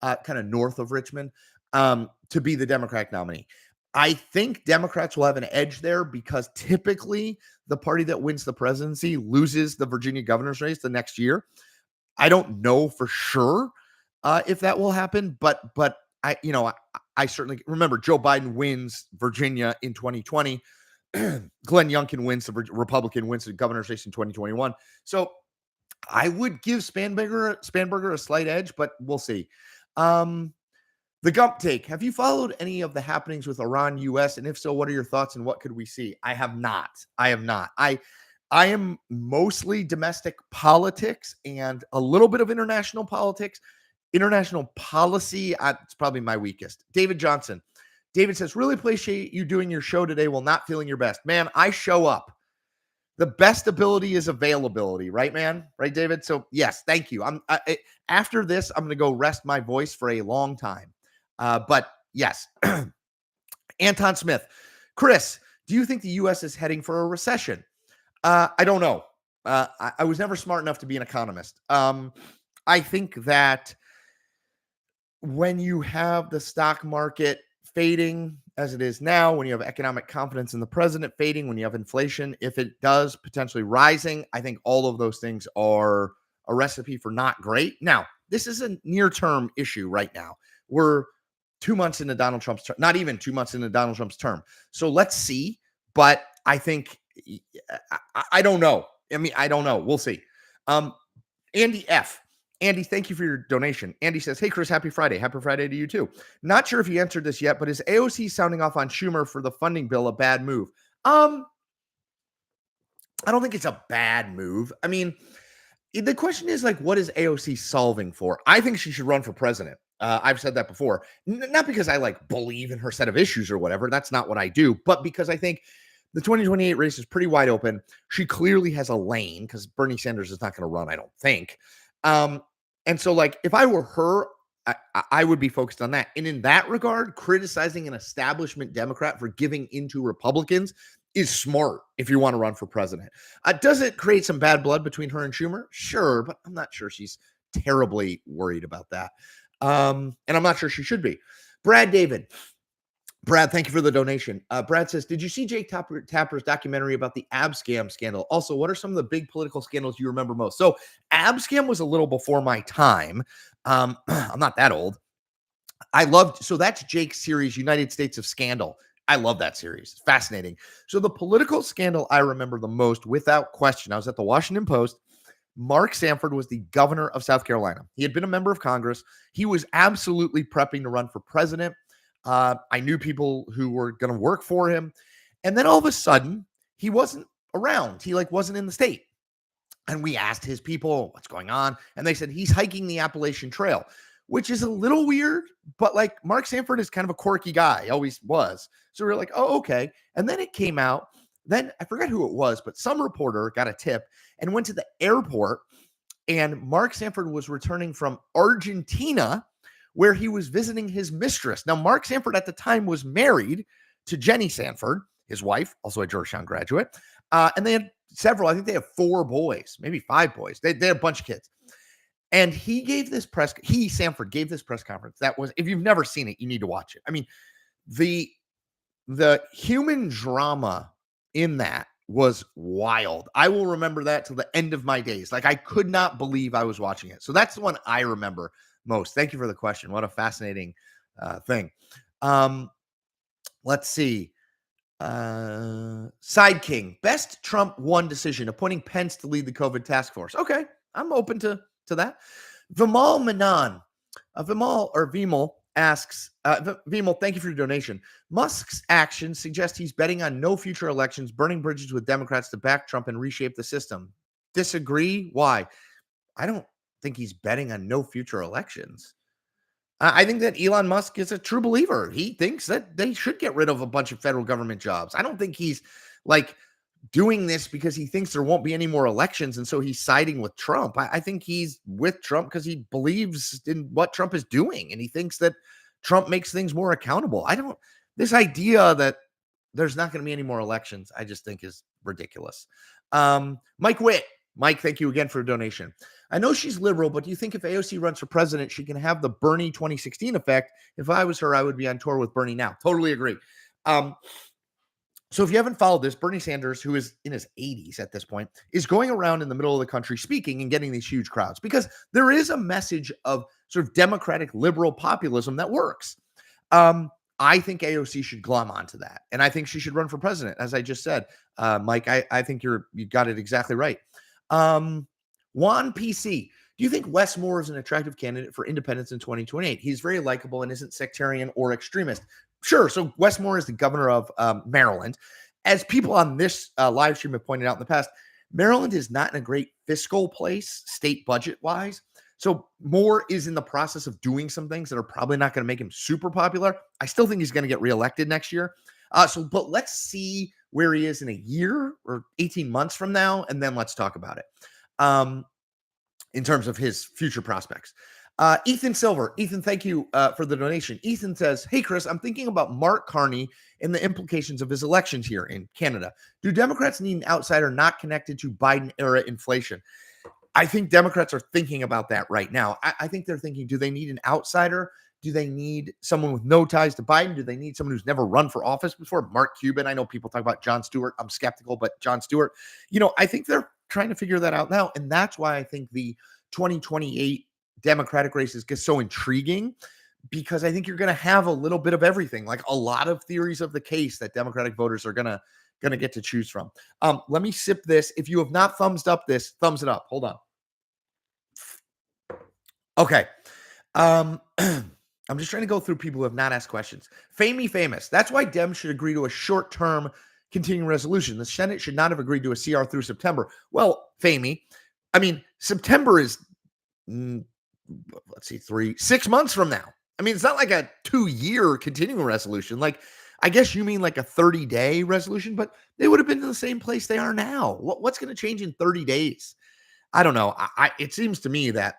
Speaker 1: kind of north of Richmond, to be the Democratic nominee. I think Democrats will have an edge there because typically the party that wins the presidency loses the Virginia governor's race the next year. I don't know for sure if that will happen, but I certainly remember Joe Biden wins Virginia in 2020. Glenn Youngkin wins, the Republican wins the governor's race in 2021. So I would give Spanberger a slight edge, but we'll see. The Gump Take. Have you followed any of the happenings with Iran, U.S.? And if so, what are your thoughts and what could we see? I have not. I am mostly domestic politics and a little bit of international politics. International policy, it's probably my weakest. David Johnson. David says, really appreciate you doing your show today while not feeling your best. Man, I show up. The best ability is availability, right, man? Right, David? So, yes, thank you. After this, I'm going to go rest my voice for a long time. But, yes. Anton Smith. Chris, do you think the U.S. is heading for a recession? I don't know. I was never smart enough to be an economist. I think that when you have the stock market fading as it is now, when you have economic confidence in the president fading, when you have inflation, if it does potentially rising, I think all of those things are a recipe for not great. Now, this is a near-term issue right now. We're 2 months into Donald Trump's term, not even 2 months into Donald Trump's term. So let's see. But I think, I don't know. I don't know. We'll see. Andy F. Andy, thank you for your donation. Andy says, hey, Chris, happy Friday. Happy Friday to you, too. Not sure if you answered this yet, but is AOC sounding off on Schumer for the funding bill a bad move? I don't think it's a bad move. I mean, the question is, like, what is AOC solving for? I think she should run for president. I've said that before. Not because I, like, believe in her set of issues or whatever. That's not what I do. But because I think the 2028 race is pretty wide open. She clearly has a lane because Bernie Sanders is not going to run, I don't think. And so, like, if I were her, I would be focused on that. And in that regard, criticizing an establishment Democrat for giving into Republicans is smart if you want to run for president. Does it create some bad blood between her and Schumer? Sure, but I'm not sure she's terribly worried about that. And I'm not sure she should be. Brad David. Brad, thank you for the donation. Brad says, did you see Jake Tapper's documentary about the Abscam scandal? Also, what are some of the big political scandals you remember most? So Abscam was a little before my time. I'm not that old. So that's Jake's series, United States of Scandal. I love that series. It's fascinating. So the political scandal I remember the most, without question, I was at the Washington Post. Mark Sanford was the governor of South Carolina. He had been a member of Congress. He was absolutely prepping to run for president. I knew people who were going to work for him. And then all of a sudden, he wasn't around. He wasn't in the state. And we asked his people, what's going on? And they said, he's hiking the Appalachian Trail. which is a little weird, but like Mark Sanford is kind of a quirky guy, always was. So we are like, oh, okay. And then it came out. Then I forgot who it was, but some reporter got a tip and went to the airport, and Mark Sanford was returning from Argentina, where he was visiting his mistress. Now, Mark Sanford at the time was married to Jenny Sanford, his wife, also a Georgetown graduate. And they had several, I think they have 4 boys, maybe 5 boys. They had a bunch of kids. And Sanford gave this press conference. That was, if you've never seen it, you need to watch it. I mean, the human drama in that was wild. I will remember that till the end of my days. Like, I could not believe I was watching it. So that's the one I remember most. Thank you for the question. What a fascinating thing. Let's see. Side King, best Trump 1 decision, appointing Pence to lead the COVID task force. Okay, I'm open to that. Vimal Manan, Vimal asks, Vimal, thank you for your donation. Musk's actions suggest he's betting on no future elections, burning bridges with Democrats to back Trump and reshape the system. Disagree? Why? I don't think he's betting on no future elections. I think that Elon Musk is a true believer. He thinks that they should get rid of a bunch of federal government jobs. I don't think he's like doing this because he thinks there won't be any more elections, and so he's siding with Trump. I think he's with Trump because he believes in what Trump is doing, and he thinks that Trump makes things more accountable. This idea that there's not going to be any more elections, I just think is ridiculous. Mike Witt. Mike, thank you again for a donation. I know she's liberal, but do you think if AOC runs for president, she can have the Bernie 2016 effect? If I was her, I would be on tour with Bernie now. Totally agree. So if you haven't followed this, Bernie Sanders, who is in his 80s at this point, is going around in the middle of the country speaking and getting these huge crowds because there is a message of sort of democratic liberal populism that works. I think AOC should glom onto that, and I think she should run for president, as I just said. Mike, I think you got it exactly right. Juan PC, do you think Wes Moore is an attractive candidate for independence in 2028? He's very likable and isn't sectarian or extremist. Sure. So Wes Moore is the governor of Maryland. As people on this live stream have pointed out in the past, Maryland is not in a great fiscal place, state budget wise. So Moore is in the process of doing some things that are probably not going to make him super popular. I still think he's going to get reelected next year. But let's see where he is in a year or 18 months from now, and then let's talk about it in terms of his future prospects. Ethan Silver. Ethan, thank you for the donation. Ethan says, hey, Chris, I'm thinking about Mark Carney and the implications of his elections here in Canada. Do Democrats need an outsider not connected to Biden-era inflation? I think Democrats are thinking about that right now. I think they're thinking, do they need an outsider? Do they need someone with no ties to Biden? Do they need someone who's never run for office before? Mark Cuban. I know people talk about Jon Stewart. I'm skeptical, but Jon Stewart, I think they're trying to figure that out now. And that's why I think the 2028 Democratic races get so intriguing, because I think you're going to have a little bit of everything, like a lot of theories of the case that Democratic voters are going to get to choose from. Let me sip this. If you have not thumbs up this, thumbs it up. Hold on. Okay. I'm just trying to go through people who have not asked questions. Famous. That's why Dems should agree to a short-term continuing resolution. The Senate should not have agreed to a CR through September. Well, September is, 6 months from now. It's not like a 2-year continuing resolution. Like, I guess you mean like a 30-day resolution, but they would have been in the same place they are now. What's going to change in 30 days? I don't know. It seems to me that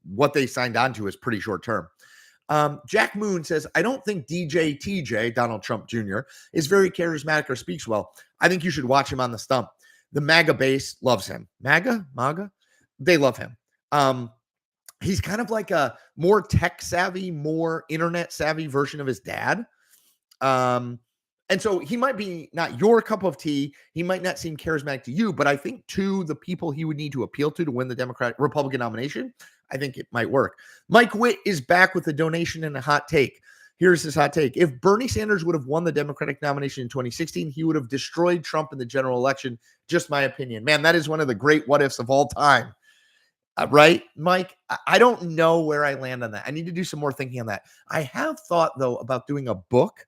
Speaker 1: what they signed on to is pretty short term. Jack Moon says, I don't think DJ TJ, Donald Trump Jr., is very charismatic or speaks well. I think you should watch him on the stump. The MAGA base loves him. MAGA? They love him. He's kind of like a more tech savvy, more internet savvy version of his dad. And so he might be not your cup of tea. He might not seem charismatic to you, but I think to the people he would need to appeal to win the Republican nomination, I think it might work. Mike Witt is back with a donation and a hot take. Here's his hot take. If Bernie Sanders would have won the Democratic nomination in 2016, he would have destroyed Trump in the general election. Just my opinion. Man, that is one of the great what ifs of all time. Right, Mike? I don't know where I land on that. I need to do some more thinking on that. I have thought, though, about doing a book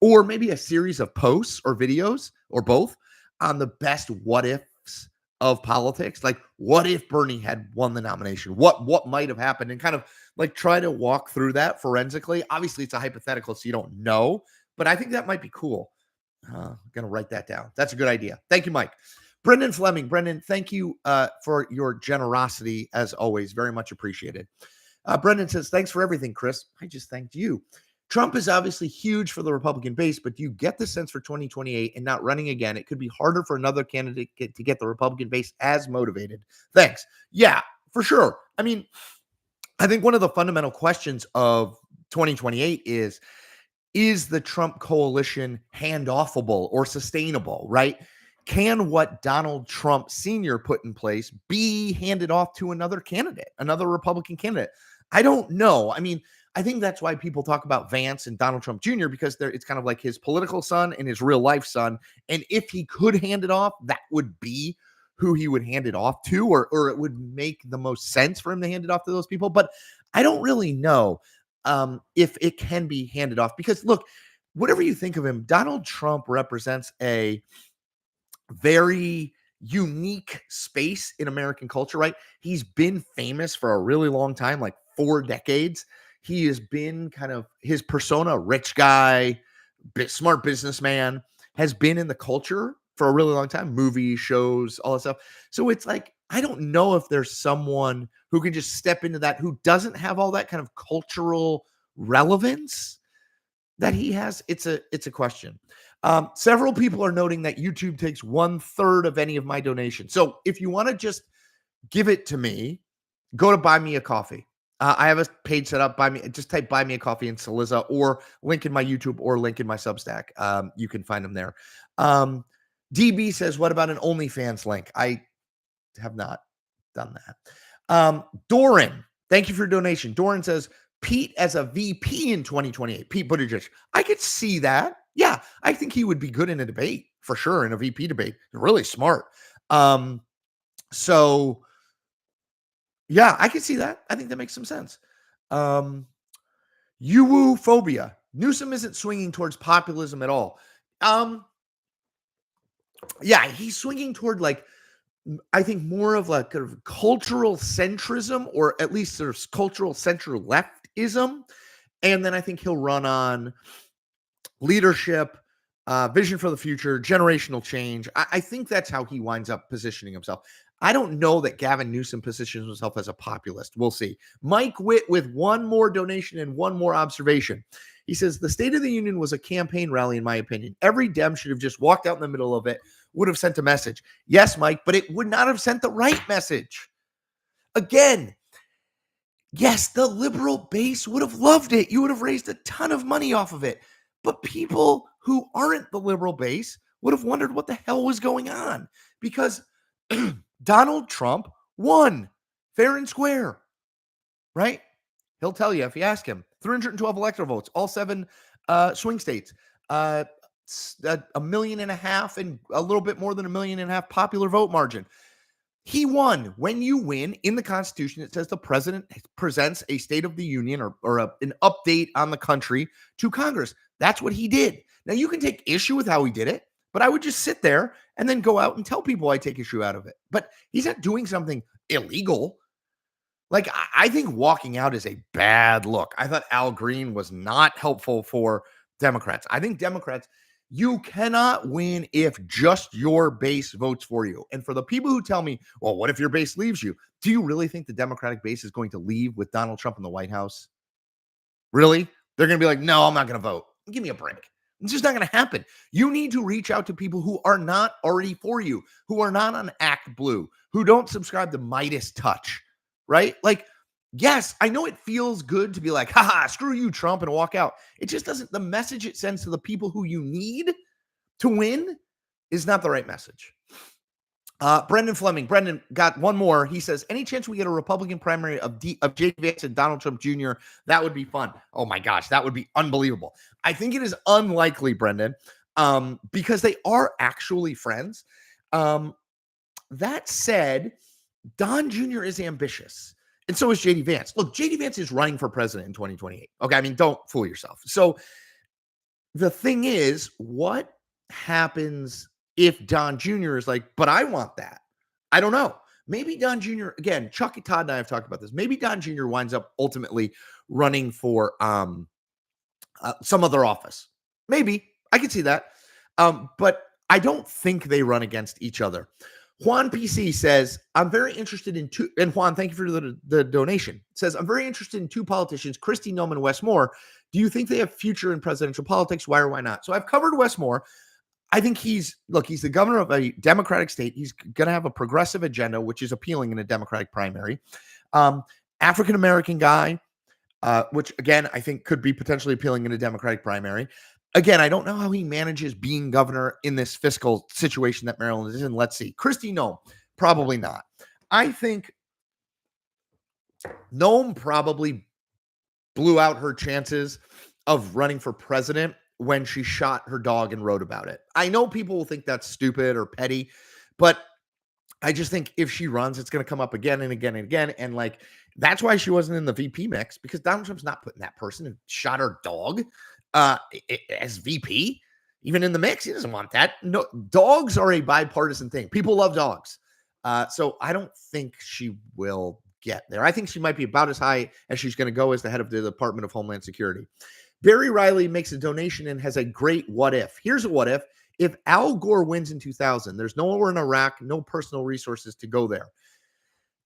Speaker 1: or maybe a series of posts or videos or both on the best what ifs of politics. Like, what if Bernie had won the nomination? What might have happened? And kind of like try to walk through that forensically. Obviously, it's a hypothetical, so you don't know, but I think that might be cool. I'm gonna write that down. That's a good idea. Thank you, Mike. Brendan Fleming. Brendan, thank you for your generosity as always. Very much appreciated. Brendan says, thanks for everything, Chris. I just thanked you. Trump is obviously huge for the Republican base, but do you get the sense for 2028 and not running again, it could be harder for another candidate to get the Republican base as motivated? Thanks. Yeah, for sure. I mean, I think one of the fundamental questions of 2028 is the Trump coalition handoffable or sustainable, right? Can what Donald Trump Sr. put in place be handed off to another candidate, another Republican candidate? I don't know. I mean, I think that's why people talk about Vance and Donald Trump Jr. because it's kind of like his political son and his real life son. And if he could hand it off, that would be who he would hand it off to, or it would make the most sense for him to hand it off to those people. But I don't really know if it can be handed off because look, whatever you think of him, Donald Trump represents a very unique space in American culture, right? He's been famous for a really long time, like 4 decades. He has been kind of his persona, rich guy, smart businessman, has been in the culture for a really long time, movies, shows, all that stuff. So it's like, I don't know if there's someone who can just step into that who doesn't have all that kind of cultural relevance that he has. It's a question. Several people are noting that YouTube takes 1/3 of any of my donations. So if you want to just give it to me, go to Buy Me a Coffee. I have a page set up. Just type Buy Me a Coffee in Cillizza or link in my YouTube or link in my Substack. You can find them there. DB says, what about an OnlyFans link? I have not done that. Doran, thank you for your donation. Doran says, Pete as a VP in 2028. Pete Buttigieg. I could see that. Yeah, I think he would be good in a debate for sure, in a VP debate. Really smart. So yeah, I can see that. I think that makes some sense. Uwu phobia. Newsom isn't swinging towards populism at all. Yeah, he's swinging toward I think more of like kind of cultural centrism, or at least sort of cultural center leftism. And then I think he'll run on leadership, vision for the future, generational change. I think that's how he winds up positioning himself. I don't know that Gavin Newsom positions himself as a populist. We'll see. Mike Witt with one more donation and one more observation. He says, the State of the Union was a campaign rally, in my opinion. Every Dem should have just walked out in the middle of it, would have sent a message. Yes, Mike, but it would not have sent the right message. Again, yes, the liberal base would have loved it. You would have raised a ton of money off of it. But people who aren't the liberal base would have wondered what the hell was going on, because Donald Trump won fair and square, right? He'll tell you if you ask him. 312 electoral votes, all 7 swing states, 1.5 million and a little bit more than 1.5 million popular vote margin. He won. When you win in the Constitution, it says the president presents a State of the Union or an update on the country to Congress. That's what he did. Now, you can take issue with how he did it, but I would just sit there and then go out and tell people I take issue out of it. But he's not doing something illegal. Like, I think walking out is a bad look. I thought Al Green was not helpful for Democrats. I think Democrats, you cannot win if just your base votes for you. And for the people who tell me, well, what if your base leaves you? Do you really think the Democratic base is going to leave with Donald Trump in the White House? Really? They're going to be like, no, I'm not going to vote. Give me a break. It's just not going to happen. You need to reach out to people who are not already for you, who are not on Act Blue, who don't subscribe to Midas Touch, right? Like, yes, I know it feels good to be like, haha, screw you, Trump, and walk out. It just doesn't. The message it sends to the people who you need to win is not the right message. Brendan Fleming. Brendan got one more. He says, any chance we get a Republican primary of J.D. Vance and Donald Trump Jr.? That would be fun. Oh my gosh, that would be unbelievable. I think it is unlikely, Brendan, because they are actually friends. That said, Don Jr. is ambitious, and so is J.D. Vance. Look, J.D. Vance is running for president in 2028. Okay, I mean, don't fool yourself. So the thing is, what happens if Don Jr. is like, but I want that. I don't know. Maybe Don Jr. again, Chuck Todd and I have talked about this. Maybe Don Jr. winds up ultimately running for some other office. Maybe I could see that. But I don't think they run against each other. Juan PC says, I'm very interested in two, and Juan, thank you for the donation. Says, I'm very interested in two politicians, Kristi Noem and Wes Moore. Do you think they have future in presidential politics? Why or why not? So I've covered Wes Moore. I think he's the governor of a Democratic state. He's going to have a progressive agenda, which is appealing in a Democratic primary. African-American guy, which again, I think could be potentially appealing in a Democratic primary. Again, I don't know how he manages being governor in this fiscal situation that Maryland is in. Let's see. Kristi Noem, probably not. I think Noem probably blew out her chances of running for president when she shot her dog and wrote about it. I know people will think that's stupid or petty, but I just think if she runs, it's going to come up again and again and again. And like, that's why she wasn't in the VP mix, because Donald Trump's not putting that person who shot her dog as VP, even in the mix. He doesn't want that. No, dogs are a bipartisan thing. People love dogs. So I don't think she will get there. I think she might be about as high as she's going to go as the head of the Department of Homeland Security. Barry Riley makes a donation and has a great what if. Here's a what if. If Al Gore wins in 2000, there's no war in Iraq, no personal resources to go there.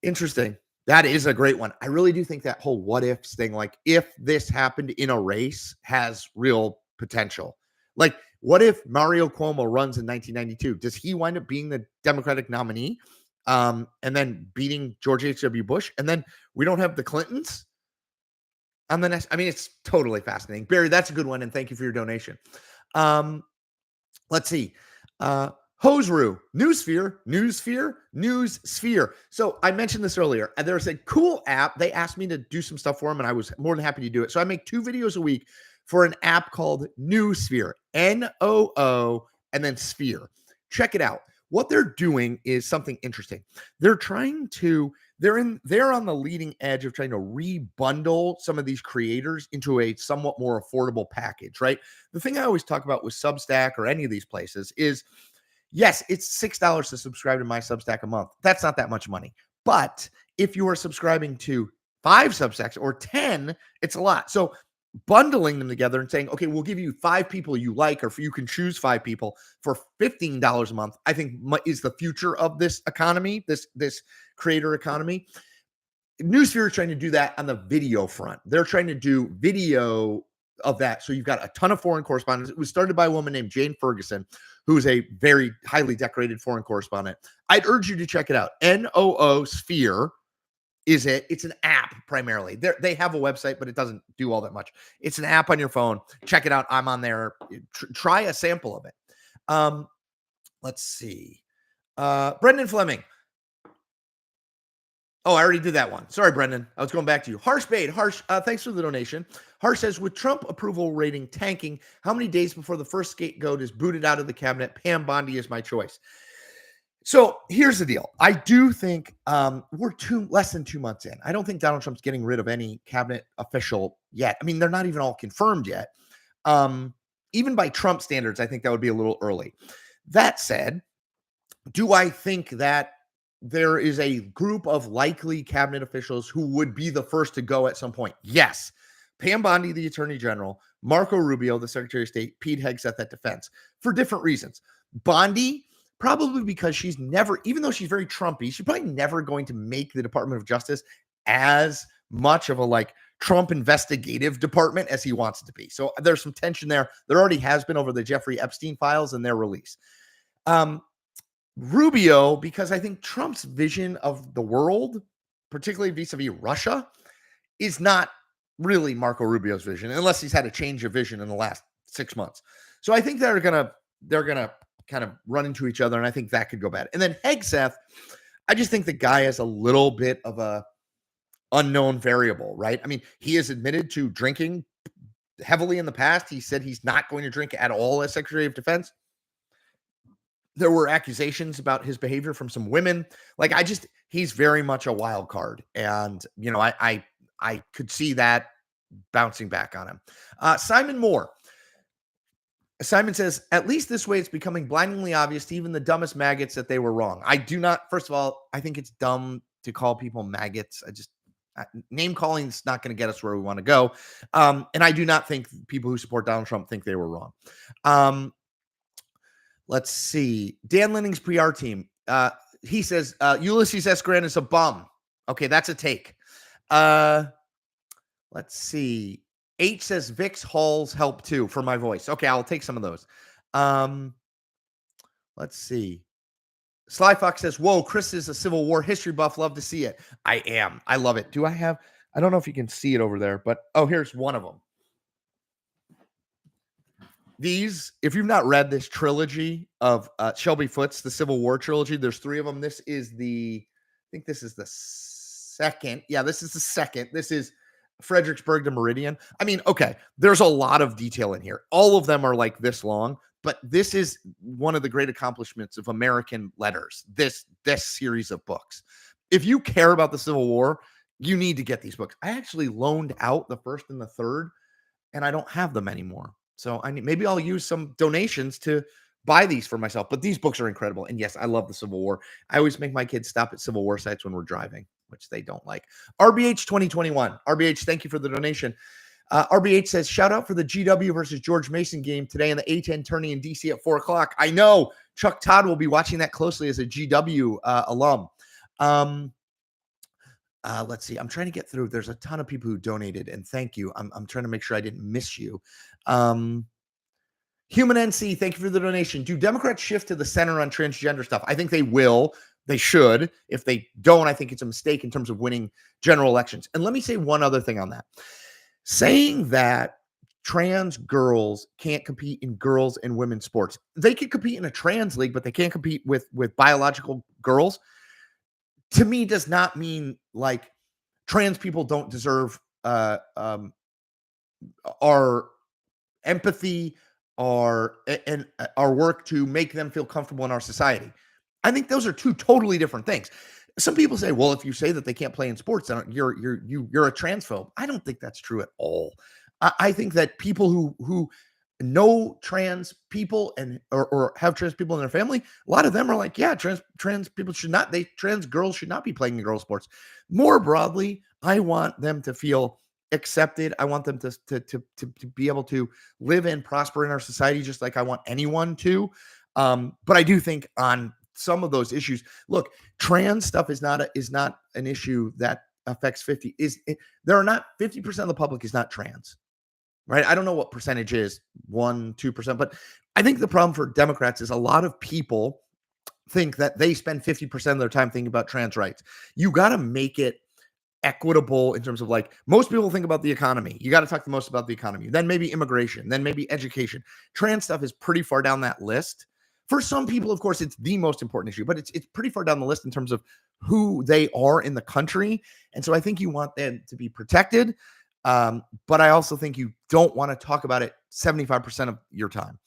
Speaker 1: Interesting. That is a great one. I really do think that whole what ifs thing, like if this happened in a race, has real potential. Like, what if Mario Cuomo runs in 1992? Does he wind up being the Democratic nominee and then beating George H.W. Bush? And then we don't have the Clintons on the next. I mean, it's totally fascinating. Barry, that's a good one. And thank you for your donation. Let's see. Hoseroo, Newsphere. So I mentioned this earlier. And there's a cool app. They asked me to do some stuff for them, and I was more than happy to do it. So I make 2 videos a week for an app called Newsphere, N-O-O, and then Sphere. Check it out. What they're doing is something interesting. They're on the leading edge of trying to rebundle some of these creators into a somewhat more affordable package, right? The thing I always talk about with Substack or any of these places is, yes, it's $6 to subscribe to my Substack a month. That's not that much money. But if you are subscribing to 5 Substacks or 10, it's a lot. So bundling them together and saying, okay, we'll give you 5 people you like, or you can choose 5 people for $15 a month, I think is the future of this economy, this creator economy. Newsphere is trying to do that on the video front. They're trying to do video of that. So you've got a ton of foreign correspondents. It was started by a woman named Jane Ferguson, who is a very highly decorated foreign correspondent. I'd urge you to check it out. NOO Sphere is it. It's an app primarily. They have a website, but it doesn't do all that much. It's an app on your phone. Check it out. I'm on there. Try a sample of it. Let's see. Brendan Fleming. Oh, I already did that one. Sorry, Brendan. I was going back to you. Harsh Bade. Harsh, thanks for the donation. Harsh says, with Trump approval rating tanking, how many days before the first scapegoat is booted out of the cabinet? Pam Bondi is my choice. So here's the deal. I do think we're less than 2 months in. I don't think Donald Trump's getting rid of any cabinet official yet. I mean, they're not even all confirmed yet. Even by Trump standards, I think that would be a little early. That said, do I think that there is a group of likely cabinet officials who would be the first to go at some point? Yes. Pam Bondi, the Attorney General, Marco Rubio, the Secretary of State, Pete Hegseth at Defense, for different reasons. Bondi, probably because she's never, even though she's very Trumpy, she's probably never going to make the Department of Justice as much of a like Trump investigative department as he wants it to be. So there's some tension there. There already has been over the Jeffrey Epstein files and their release. Rubio, because I think Trump's vision of the world, particularly vis-a-vis Russia, is not really Marco Rubio's vision, unless he's had a change of vision in the last 6 months. So I think they're gonna kind of run into each other, and I think that could go bad. And then Hegseth, I just think the guy has a little bit of a unknown variable, right? I mean, he has admitted to drinking heavily in the past. He said he's not going to drink at all as Secretary of Defense. There were accusations about his behavior from some women. Like, he's very much a wild card. And, you know, I could see that bouncing back on him. Simon Moore. Simon says, at least this way it's becoming blindingly obvious to even the dumbest maggots that they were wrong. I do not, first of all, I think it's dumb to call people maggots. Name calling is not going to get us where we want to go. And I do not think people who support Donald Trump think they were wrong. Let's see. Dan Linning's PR team. He says, Ulysses S. Grant is a bum. Okay, that's a take. Let's see. H says Vicks Halls help too for my voice. Okay, I'll take some of those. Let's see. Sly Fox says, whoa, Chris is a Civil War history buff. Love to see it. I am. I love it. I don't know if you can see it over there, but here's one of them. These, if you've not read this trilogy of Shelby Foote's, the Civil War trilogy, there's 3 of them. I think this is the second. Yeah, this is the second. This is Fredericksburg to Meridian. I mean, okay, there's a lot of detail in here. All of them are like this long, but this is one of the great accomplishments of American letters, this series of books. If you care about the Civil War, you need to get these books. I actually loaned out the first and the third, and I don't have them anymore. So maybe I'll use some donations to buy these for myself. But these books are incredible. And yes, I love the Civil War. I always make my kids stop at Civil War sites when we're driving, which they don't like. RBH 2021. RBH, thank you for the donation. RBH says, shout out for the GW versus George Mason game today in the A10 tourney in DC at 4 o'clock. I know Chuck Todd will be watching that closely as a GW alum. Let's see. I'm trying to get through. There's a ton of people who donated, and thank you. I'm trying to make sure I didn't miss you. Human NC, thank you for the donation. Do Democrats shift to the center on transgender stuff? I think they will. They should. If they don't, I think it's a mistake in terms of winning general elections. And let me say one other thing on that. Saying that trans girls can't compete in girls and women's sports. They could compete in a trans league, but they can't compete with biological girls. To me, does not mean like trans people don't deserve our empathy and our work to make them feel comfortable in our society. I think those are 2 totally different things. Some people say, well, if you say that they can't play in sports, then you're a transphobe. I don't think that's true at all. I think that people who know trans people or have trans people in their family, a lot of them are like, yeah, trans people trans girls should not be playing in girl sports. More broadly, I want them to feel accepted. I want them to be able to live and prosper in our society, just like I want anyone to. But I do think on some of those issues, look, trans stuff is not an issue that affects 50. There are not 50% of the public is not trans. Right. I don't know what percentage is 1%, 2%, but I think the problem for Democrats is a lot of people think that they spend 50% of their time thinking about trans rights. You got to make it equitable in terms of like most people think about the economy. You got to talk the most about the economy, then maybe immigration, then maybe education. Trans stuff is pretty far down that list. For some people, of course, it's the most important issue, but it's pretty far down the list in terms of who they are in the country. And so I think you want them to be protected. But I also think you don't want to talk about it 75% of your time.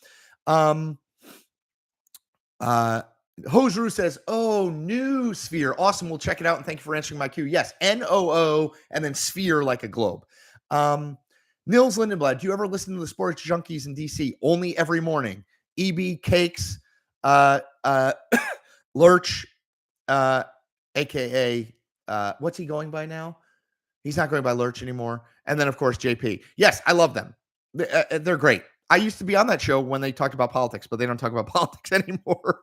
Speaker 1: Hosru says, oh, new sphere. Awesome. We'll check it out. And thank you for answering my cue. Yes. NOO and then sphere like a globe. Nils Lindenblad, do you ever listen to the Sports Junkies in DC? Only every morning. EB Cakes, Lurch, AKA, what's he going by now? He's not going by Lurch anymore. And then, of course, JP. Yes, I love them. They're great. I used to be on that show when they talked about politics, but they don't talk about politics anymore.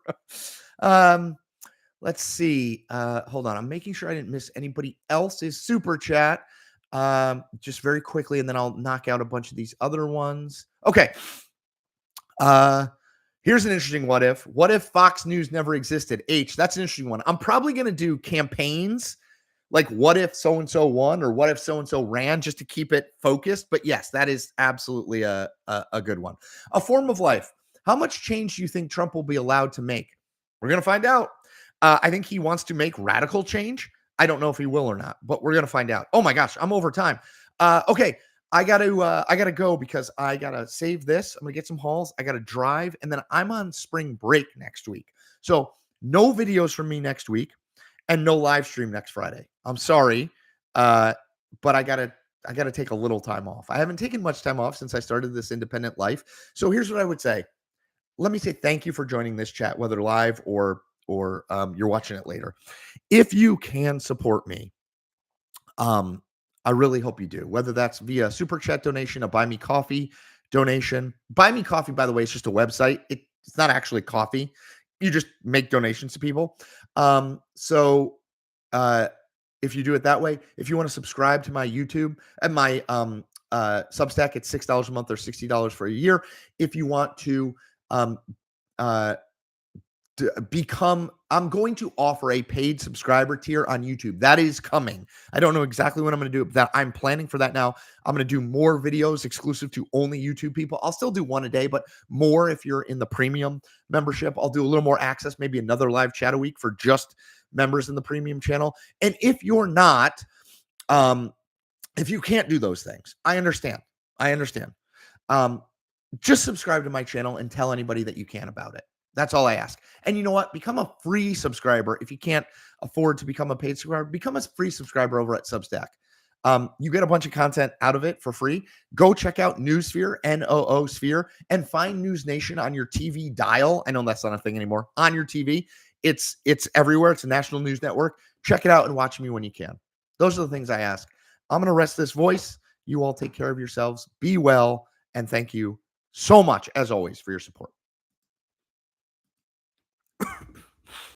Speaker 1: Let's see. Hold on. I'm making sure I didn't miss anybody else's super chat. Just very quickly, and then I'll knock out a bunch of these other ones. Okay. Here's an interesting what if. What if Fox News never existed? H, that's an interesting one. I'm probably going to do campaigns like what if so-and-so won or what if so-and-so ran just to keep it focused. But yes, that is absolutely a good one. A form of life. How much change do you think Trump will be allowed to make? We're going to find out. I think he wants to make radical change. I don't know if he will or not, but we're going to find out. Oh my gosh, I'm over time. Okay. I gotta go because I gotta save this. I'm gonna get some hauls. I gotta drive, and then I'm on spring break next week. So no videos from me next week and no live stream next Friday. I'm sorry. But I gotta I got to take a little time off. I haven't taken much time off since I started this independent life. So here's what I would say. Let me say thank you for joining this chat, whether live or you're watching it later. If you can support me, I really hope you do. Whether that's via super chat donation, a buy me coffee donation. Buy me coffee, by the way, is just a website. It's not actually coffee. You just make donations to people. So if you do it that way, if you want to subscribe to my YouTube and my Substack, it's $6 a month or $60 for a year. If you want to I'm going to offer a paid subscriber tier on YouTube. That is coming. I don't know exactly what I'm going to do, but that I'm planning for that now. I'm going to do more videos exclusive to only YouTube people. I'll still do one a day, but more if you're in the premium membership. I'll do a little more access, maybe another live chat a week for just members in the premium channel. And if you're not, if you can't do those things, I understand. Just subscribe to my channel and tell anybody that you can about it. That's all I ask. And you know what? Become a free subscriber. If you can't afford to become a paid subscriber, become a free subscriber over at Substack. You get a bunch of content out of it for free. Go check out Noosphere, N-O-O Sphere, and find News Nation on your TV dial. I know that's not a thing anymore. On your TV. It's everywhere. It's a national news network. Check it out and watch me when you can. Those are the things I ask. I'm going to rest this voice. You all take care of yourselves. Be well. And thank you so much, as always, for your support.